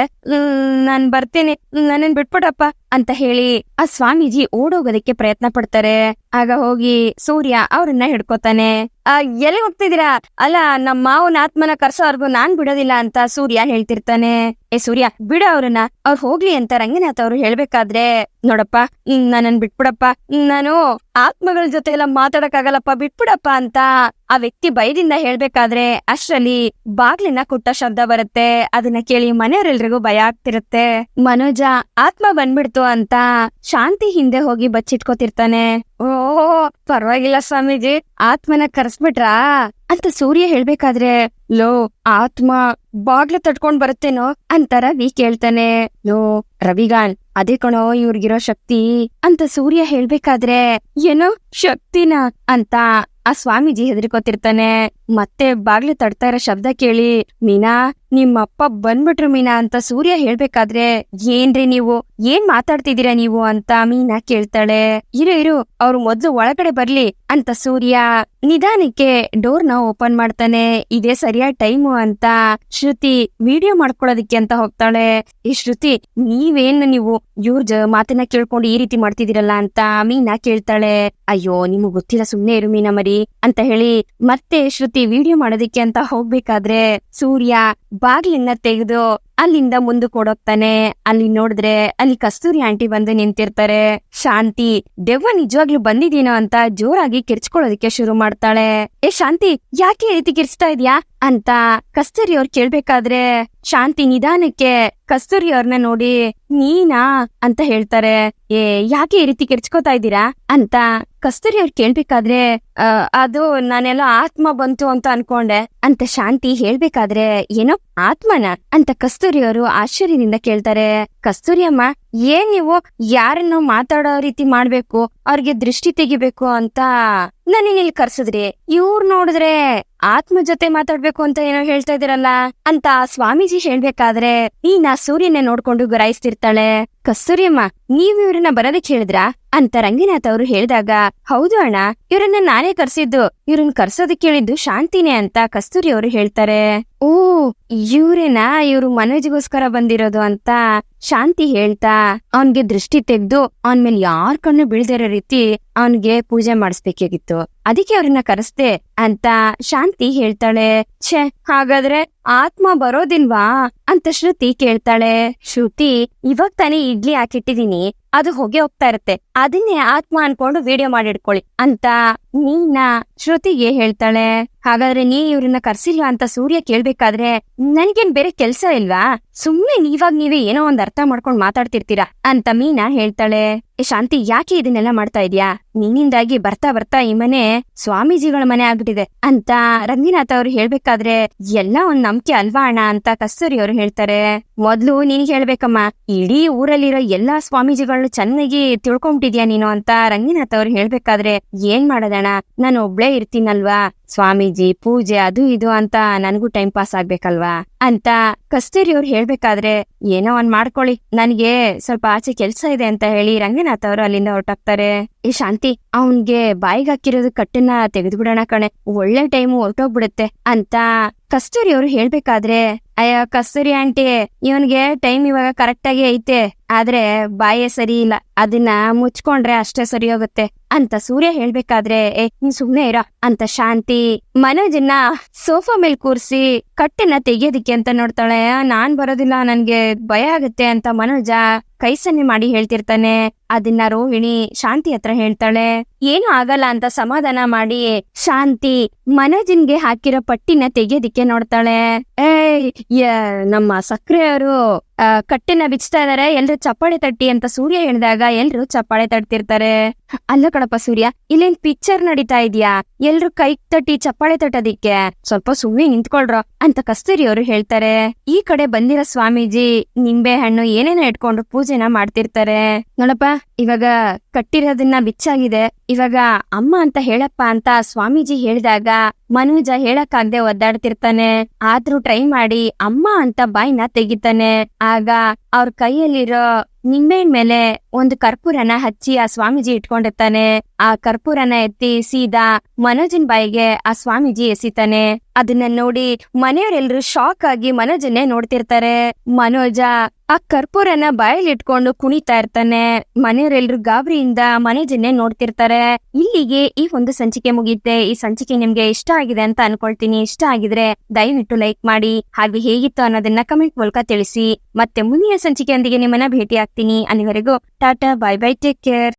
ನಾನ್ ಬರ್ತೀನಿ, ನನ್ನನ್ ಬಿಟ್ಬಿಡಪ್ಪ ಅಂತ ಹೇಳಿ ಆ ಸ್ವಾಮೀಜಿ ಓಡೋಗೋದಕ್ಕೆ ಪ್ರಯತ್ನ ಪಡ್ತಾರೆ. ಆಗ ಹೋಗಿ ಸೂರ್ಯ ಅವ್ರನ್ನ ಹಿಡ್ಕೋತಾನೆ. ಎಲ್ಲಿ ಹೋಗ್ತಿದ್ದೀರಾ, ಅಲ್ಲ ನಮ್ಮ ಮಾವನ ಆತ್ಮನ ಕರ್ಸೋರ್ಗು ನಾನ್ ಬಿಡೋದಿಲ್ಲ ಅಂತ ಸೂರ್ಯ ಹೇಳ್ತಿರ್ತಾನೆ. ಸೂರ್ಯ ಬಿಡ ಅವ್ರನ್ನ, ಅವ್ರು ಹೋಗ್ಲಿ ಅಂತ ರಂಗನಾಥ್ ಅವ್ರು ಹೇಳ್ಬೇಕಾದ್ರೆ, ನೋಡಪ್ಪ ನನ್ನನ್ ಬಿಟ್ಬಿಡಪ್ಪ, ನಾನು ಆತ್ಮಗಳ ಜೊತೆ ಎಲ್ಲ ಮಾತಾಡಕ್ಕಾಗಲ್ಲಪ್ಪ ಬಿಟ್ಬಿಡಪ್ಪ ಅಂತ ಆ ವ್ಯಕ್ತಿ ಭಯದಿಂದ ಹೇಳ್ಬೇಕಾದ್ರೆ ಅಷ್ಟರಲ್ಲಿ ಬಾಗ್ಲಿನ ಕುಟ್ಟ ಶಬ್ದ ಬರುತ್ತೆ. ಅದನ್ನ ಕೇಳಿ ಮನೆಯವರೆಲ್ರಿಗೂ ಭಯ ಆಗ್ತಿರುತ್ತೆ. ಮನೋಜ ಆತ್ಮ ಬಂದ್ಬಿಡ್ತು ಅಂತ ಶಾಂತಿ ಹಿಂದೆ ಹೋಗಿ ಬಚ್ಚಿಟ್ಕೋತಿರ್ತಾನೆ. ಓ ಪರವಾಗಿಲ್ಲ ಸ್ವಾಮೀಜಿ ಆತ್ಮನ ಕರ್ಸ್ಬಿಟ್ರಾ ಅಂತ ಸೂರ್ಯ ಹೇಳ್ಬೇಕಾದ್ರೆ, ಲೋ ಆತ್ಮ ಬಾಗ್ಲು ತಟ್ಕೊಂಡ್ ಬರುತ್ತೇನೋ ಅಂತ ರವಿ ಕೇಳ್ತಾನೆ. ಲೋ ರವಿಗಾನ್ ಅದೇ ಕಣೋ ಇವ್ರಿಗಿರೋ ಶಕ್ತಿ ಅಂತ ಸೂರ್ಯ ಹೇಳ್ಬೇಕಾದ್ರೆ, ಏನೋ ಶಕ್ತಿನ ಅಂತ ಆ ಸ್ವಾಮೀಜಿ ಹೆದರ್ಕೋತಿರ್ತಾನೆ. ಮತ್ತೆ ಬಾಗ್ಲು ತಡ್ತಾ ಇರೋ ಶಬ್ದ ಕೇಳಿ, ಮೀನಾ ನಿಮ್ಮಪ್ಪ ಬಂದ್ಬಿಟ್ರು ಮೀನಾ ಅಂತ ಸೂರ್ಯ ಹೇಳ್ಬೇಕಾದ್ರೆ, ಏನ್ರಿ ನೀವು ಏನ್ ಮಾತಾಡ್ತಿದ್ದೀರಾ ನೀವು ಅಂತ ಮೀನಾ ಕೇಳ್ತಾಳೆ. ಇರು ಅವ್ರು ಮೊದ್ಲು ಒಳಗಡೆ ಬರ್ಲಿ ಅಂತ ಸೂರ್ಯ ನಿಧಾನಕ್ಕೆ ಡೋರ್ನ ಓಪನ್ ಮಾಡ್ತಾನೆ. ಇದೇ ಸರಿಯಾದ ಟೈಮು ಅಂತ ಶ್ರುತಿ ವಿಡಿಯೋ ಮಾಡ್ಕೊಳ್ಳೋದಿಕ್ಕೆ ಅಂತ ಹೋಗ್ತಾಳೆ. ಈ ಶ್ರುತಿ ನೀವು ಇವ್ರ ಮಾತನ್ನ ಕೇಳ್ಕೊಂಡು ಈ ರೀತಿ ಮಾಡ್ತಿದ್ದೀರಲ್ಲ ಅಂತ ಮೀನಾ ಕೇಳ್ತಾಳೆ. ಅಯ್ಯೋ ನಿಮಗ್ ಗೊತ್ತಿಲ್ಲ ಸುಮ್ನೆ ಇರು ಮೀನಾ ಮರಿ ಅಂತ ಹೇಳಿ ಮತ್ತೆ ಶ್ರುತಿ ವಿಡಿಯೋ ಮಾಡೋದಿಕ್ಕೆ ಅಂತ ಹೋಗ್ಬೇಕಾದ್ರೆ ಸೂರ್ಯ ಬಾಗ್ಲನ್ನ ತೆಗೆದು ಅಲ್ಲಿಂದ ಮುಂದಕ್ಕೆ ಓಡೋಗ್ತಾನೆ. ಅಲ್ಲಿ ನೋಡಿದ್ರೆ ಅಲ್ಲಿ ಕಸ್ತೂರಿ ಆಂಟಿ ಬಂದು ನಿಂತಿರ್ತಾರೆ. ಶಾಂತಿ ದೆವ್ವ ನಿಜವಾಗ್ಲೂ ಬಂದಿದೀನೋ ಅಂತ ಜೋರಾಗಿ ಕಿರ್ಚ್ಕೊಳ್ಳೋದಕ್ಕೆ ಶುರು ಮಾಡ್ತಾಳೆ. ಏ ಶಾಂತಿ, ಯಾಕೆ ಈ ರೀತಿ ಕಿರ್ಚ್ತಾ ಇದ್ಯಾ ಅಂತ ಕಸ್ತೂರಿ ಅವ್ರು ಕೇಳ್ಬೇಕಾದ್ರೆ ಶಾಂತಿ ನಿಧಾನಕ್ಕೆ ಕಸ್ತೂರಿ ಅವ್ರನ್ನ ನೋಡಿ ನೀನಾ ಅಂತ ಹೇಳ್ತಾರೆ. ಏ ಯಾಕೆ ಈ ರೀತಿ ಕಿರ್ಚ್ಕೋತಾ ಇದ್ದೀರಾ ಅಂತ ಕಸ್ತೂರಿ ಅವ್ರು ಕೇಳ್ಬೇಕಾದ್ರೆ ಅದು ನಾನೆಲ್ಲ ಆತ್ಮ ಬಂತು ಅಂತ ಅನ್ಕೊಂಡೆ ಅಂತ ಶಾಂತಿ ಹೇಳ್ಬೇಕಾದ್ರೆ ಏನೋ ಆತ್ಮನ ಅಂತ ಕಸ್ತೂರಿ ಅವರು ಆಶ್ಚರ್ಯದಿಂದ ಕೇಳ್ತಾರೆ. ಕಸ್ತೂರಿ ಅಮ್ಮ, ಏನ್ ನೀವು ಯಾರನ್ನು ಮಾತಾಡೋ ರೀತಿ ಮಾಡ್ಬೇಕು, ಅವ್ರಿಗೆ ದೃಷ್ಟಿ ತೆಗಿಬೇಕು ಅಂತ ನನಗೆ ಇಲ್ಲಿ ಕರ್ಸಿದ್ರಿ, ಇವ್ರು ನೋಡಿದ್ರೆ ಆತ್ಮ ಜೊತೆ ಮಾತಾಡ್ಬೇಕು ಅಂತ ಏನೋ ಹೇಳ್ತಾ ಇದೀರಲ್ಲ ಅಂತ ಸ್ವಾಮೀಜಿ ಹೇಳ್ಬೇಕಾದ್ರೆ ನಾ ಸೂರ್ಯನ ನೋಡ್ಕೊಂಡು ಗುರಾಯಿಸ್ತಿರ್ತಾಳೆ. ಕಸ್ತೂರಿಯಮ್ಮ, ನೀವ್ ಇವ್ರನ್ನ ಬರೋದಕ್ಕೆ ಹೇಳಿದ್ರಾ ಅಂತ ರಂಗನಾಥ್ ಅವರು ಹೇಳಿದಾಗ ಹೌದು ಅಣ್ಣ, ಇವ್ರನ್ನ ನಾನೇ ಕರ್ಸಿದ್ದು, ಇವ್ರನ್ನ ಕರ್ಸೋದಕ್ಕೆ ಹೇಳಿದ್ದು ಶಾಂತಿನೇ ಅಂತ ಕಸ್ತೂರಿ ಅವರು ಹೇಳ್ತಾರೆ. ಓ ಇವ್ರೇನಾ ಇವ್ರು ಮನೋಜ್ಗೋಸ್ಕರ ಬಂದಿರೋದು ಅಂತ ಶಾಂತಿ ಹೇಳ್ತಾ ಅವನ್ಗೆ ದೃಷ್ಟಿ ತೆಗ್ದು ಅವನ್ ಮೇಲೆ ಯಾರ್ ಕಣ್ಣು ಬೀಳ್ದಿರೋ ರೀತಿ ಅವನ್ಗೆ ಪೂಜೆ ಮಾಡಿಸ್ಬೇಕಾಗಿತ್ತು, ಅದಕ್ಕೆ ಅವ್ರನ್ನ ಕರೆಸ್ದೆ ಅಂತ ಶಾಂತಿ ಹೇಳ್ತಾಳೆ. ಛೆ, ಹಾಗಾದ್ರೆ ಆತ್ಮ ಬರೋದಿಲ್ವಾ ಅಂತ ಶ್ರುತಿ ಕೇಳ್ತಾಳೆ. ಶ್ರುತಿ, ಇವಾಗ ತಾನೇ ಇಡ್ಲಿ ಹಾಕಿಟ್ಟಿದೀನಿ, ಅದು ಹೊಗೆ ಹೋಗ್ತಾ ಇರತ್ತೆ, ಅದನ್ನೇ ಆತ್ಮ ಅನ್ಕೊಂಡು ವಿಡಿಯೋ ಮಾಡಿಡ್ಕೊಳ್ಳಿ ಅಂತ ನೀನಾ ಶ್ರುತಿಗೆ ಹೇಳ್ತಾಳೆ. ಹಾಗಾದ್ರೆ ನೀ ಇವ್ರನ್ನ ಕರ್ಸಿಲ್ವಾ ಅಂತ ಸೂರ್ಯ ಕೇಳ್ಬೇಕಾದ್ರೆ ನನ್ಗೇನ್ ಬೇರೆ ಕೆಲ್ಸ ಇಲ್ವಾ, ಸುಮ್ನೆ ನೀವೇ ಏನೋ ಒಂದ್ ಅರ್ಥ ಮಾಡ್ಕೊಂಡ್ ಮಾತಾಡ್ತಿರ್ತೀರಾ ಅಂತ ಮೀನಾ ಹೇಳ್ತಾಳೆ. ಏ ಶಾಂತಿ, ಯಾಕೆ ಇದನ್ನೆಲ್ಲ ಮಾಡ್ತಾ ಇದ್ಯಾ, ನೀನಿಂದಾಗಿ ಬರ್ತಾ ಬರ್ತಾ ಈ ಮನೆ ಸ್ವಾಮೀಜಿಗಳ ಮನೆ ಆಗ್ಬಿಟ್ಟಿದೆ ಅಂತ ರಂಗನಾಥ್ ಅವ್ರು ಹೇಳ್ಬೇಕಾದ್ರೆ ಎಲ್ಲ ಒಂದ್ ನಂಬಿಕೆ ಅಲ್ವಾ ಅಣ್ಣ ಅಂತ ಕಸ್ತೂರಿ ಅವರು ಹೇಳ್ತಾರೆ. ಮೊದ್ಲು ನೀನ್ ಹೇಳ್ಬೇಕಮ್ಮ, ಇಡೀ ಊರಲ್ಲಿರೋ ಎಲ್ಲಾ ಸ್ವಾಮೀಜಿಗಳನ್ನ ಚೆನ್ನಾಗಿ ತಿಳ್ಕೊಂಬಿಟ್ಟಿದ್ಯಾ ನೀನು ಅಂತ ರಂಗನಾಥ್ ಅವ್ರು ಹೇಳ್ಬೇಕಾದ್ರೆ ಏನ್ ಮಾಡೋದಣ್ಣ, ನಾನು ಒಬ್ಳೇ ಇರ್ತೀನಲ್ವಾ, ಸ್ವಾಮೀಜಿ ಪೂಜೆ ಅದು ಇದು ಅಂತ ನನ್ಗೂ ಟೈಮ್ ಪಾಸ್ ಆಗ್ಬೇಕಲ್ವಾ ಅಂತ ಕಸ್ತೂರಿ ಅವ್ರು ಹೇಳ್ಬೇಕಾದ್ರೆ ಏನೋ ಒಂದ್ ಮಾಡ್ಕೊಳ್ಳಿ, ನನ್ಗೆ ಸ್ವಲ್ಪ ಆಚೆ ಕೆಲ್ಸ ಇದೆ ಅಂತ ಹೇಳಿ ರಂಗನಾಥ್ ಅವರು ಅಲ್ಲಿಂದ ಹೊರಟಾಗ್ತಾರೆ. ಈ ಶಾಂತಿ, ಅವನ್ಗೆ ಬಾಯಿಗೆ ಹಾಕಿರೋದು ಕಟ್ಟನ್ನ ತೆಗೆದ್ಬಿಡೋಣ ಕಣೆ, ಒಳ್ಳೆ ಟೈಮು ಹೊರಟೋಗ್ಬಿಡುತ್ತೆ ಅಂತ ಕಸ್ತೂರಿ ಅವರು ಹೇಳ್ಬೇಕಾದ್ರೆ ಅಯ್ಯ ಕಸ್ತೂರಿ ಆಂಟಿ, ಇವನ್ಗೆ ಟೈಮ್ ಇವಾಗ ಕರೆಕ್ಟ್ ಆಗಿ ಐತೆ, ಆದ್ರೆ ಬಾಯೇ ಸರಿ ಇಲ್ಲ, ಅದನ್ನ ಮುಚ್ಕೊಂಡ್ರೆ ಅಷ್ಟೇ ಸರಿ ಹೋಗುತ್ತೆ ಅಂತ ಸೂರ್ಯ ಹೇಳ್ಬೇಕಾದ್ರೆ ನೀನ್ ಸುಮ್ನೆ ಇರ ಅಂತ ಶಾಂತಿ ಮನೋಜನ್ನ ಸೋಫಾ ಮೇಲ್ ಕೂರ್ಸಿ ಕಟ್ಟನ್ನ ತೆಗಿಯೋದಿಕ್ಕೆ ಅಂತ ನೋಡ್ತಾಳೆ. ನಾನ್ ಬರೋದಿಲ್ಲ, ನನ್ಗೆ ಭಯ ಆಗುತ್ತೆ ಅಂತ ಮನೋಜ ಕೈ ಸನ್ನೆ ಮಾಡಿ ಹೇಳ್ತಿರ್ತಾನೆ. ಅದನ್ನ ರೋಹಿಣಿ ಶಾಂತಿ ಹತ್ರ ಹೇಳ್ತಾಳೆ. ಏನು ಆಗಲ್ಲ ಅಂತ ಸಮಾಧಾನ ಮಾಡಿ ಶಾಂತಿ ಮನೋಜನ್ಗೆ ಹಾಕಿರೋ ಪಟ್ಟಿನ ತೆಗಿಯೋದಿಕ್ಕೆ ನೋಡ್ತಾಳೆ. ನಮ್ಮ ಸಕ್ರೆಯವರು ಕಟ್ಟೆನ ಬಿಚ್ತಾ ಇದಾರೆ, ಎಲ್ರು ಚಪ್ಪಾಳೆ ತಟ್ಟಿ ಅಂತ ಸೂರ್ಯ ಹೇಳಿದಾಗ ಎಲ್ರು ಚಪ್ಪಾಳೆ ತಟ್ತಿರ್ತಾರೆ. ಅಲ್ಲ ಕಣಪ್ಪ ಸೂರ್ಯ, ಇಲ್ಲೇನ್ ಪಿಕ್ಚರ್ ನಡೀತಾ ಇದ್ಯಾ, ಎಲ್ರು ಕೈ ತಟ್ಟಿ ಚಪ್ಪಾಳೆ ತಟ್ಟೋದಿಕ್ಕೆ ಸ್ವಲ್ಪ ಸುಮ್ಮನೆ ನಿಂತ್ಕೊಳ್ರ ಅಂತ ಕಸ್ತೂರಿ ಅವರು ಹೇಳ್ತಾರೆ. ಈ ಕಡೆ ಬಂದಿರೋ ಸ್ವಾಮೀಜಿ ನಿಂಬೆ ಹಣ್ಣು ಏನೇನೋ ಇಟ್ಕೊಂಡು ಪೂಜೆನ ಮಾಡ್ತಿರ್ತಾರೆ. ನೋಡಪ್ಪ, ಇವಾಗ ಕಟ್ಟಿರೋದನ್ನ ಬಿಚ್ಚಾಗಿದೆ, ಇವಾಗ ಅಮ್ಮ ಅಂತ ಹೇಳಪ್ಪ ಅಂತ ಸ್ವಾಮೀಜಿ ಹೇಳಿದಾಗ ಮನೋಜ ಹೇಳಕ್ಕಾಗ್ದೆ ಒದ್ದಾಡ್ತಿರ್ತಾನೆ. ಆದ್ರೂ ಟ್ರೈ ಮಾಡಿ ಅಮ್ಮ ಅಂತ ಬಾಯಿನ ತೆಗಿತಾನೆ. ಆಗ ಅವ್ರ ಕೈಯಲ್ಲಿರೋ ನಿಂಬೆಹಣ್ಣ ಮೇಲೆ ಒಂದು ಕರ್ಪೂರನ ಹಚ್ಚಿ ಆ ಸ್ವಾಮೀಜಿ ಇಟ್ಕೊಂಡಿರ್ತಾನೆ. ಆ ಕರ್ಪೂರನ ಎತ್ತಿ ಸೀದಾ ಮನೋಜನ್ ಬಾಯಿಗೆ ಆ ಸ್ವಾಮೀಜಿ ಎಸಿತಾನೆ. ಅದನ್ನ ನೋಡಿ ಮನೆಯವರೆಲ್ರು ಶಾಕ್ ಆಗಿ ಮನೋಜನ್ನೇ ನೋಡ್ತಿರ್ತಾರೆ. ಮನೋಜ ಆ ಕರ್ಪೂರನ ಬಾಯಲ್ಲಿ ಇಟ್ಕೊಂಡು ಕುಣಿತಾ ಇರ್ತಾನೆ. ಮನೆಯವರೆಲ್ರು ಗಾಬರಿಯಿಂದ ಮನೋಜನ್ನೇ ನೋಡ್ತಿರ್ತಾರೆ. ಇಲ್ಲಿಗೆ ಈ ಒಂದು ಸಂಚಿಕೆ ಮುಗಿಯುತ್ತೆ. ಈ ಸಂಚಿಕೆ ನಿಮ್ಗೆ ಇಷ್ಟ ಆಗಿದೆ ಅಂತ ಅನ್ಕೊಳ್ತೀನಿ. ಇಷ್ಟ ಆಗಿದ್ರೆ ದಯವಿಟ್ಟು ಲೈಕ್ ಮಾಡಿ, ಹಾಗೆ ಹೇಗಿತ್ತು ಅನ್ನೋದನ್ನ ಕಮೆಂಟ್ ಮೂಲಕ ತಿಳಿಸಿ. ಮತ್ತೆ ಮುಂದಿನ ಸಂಚಿಕೆಯೊಂದಿಗೆ ನಿಮ್ಮನ್ನ ಭೇಟಿ ಆಗ್ತೀನಿ. ಅಲ್ಲಿವರೆಗೂ Tata, bye bye, take care.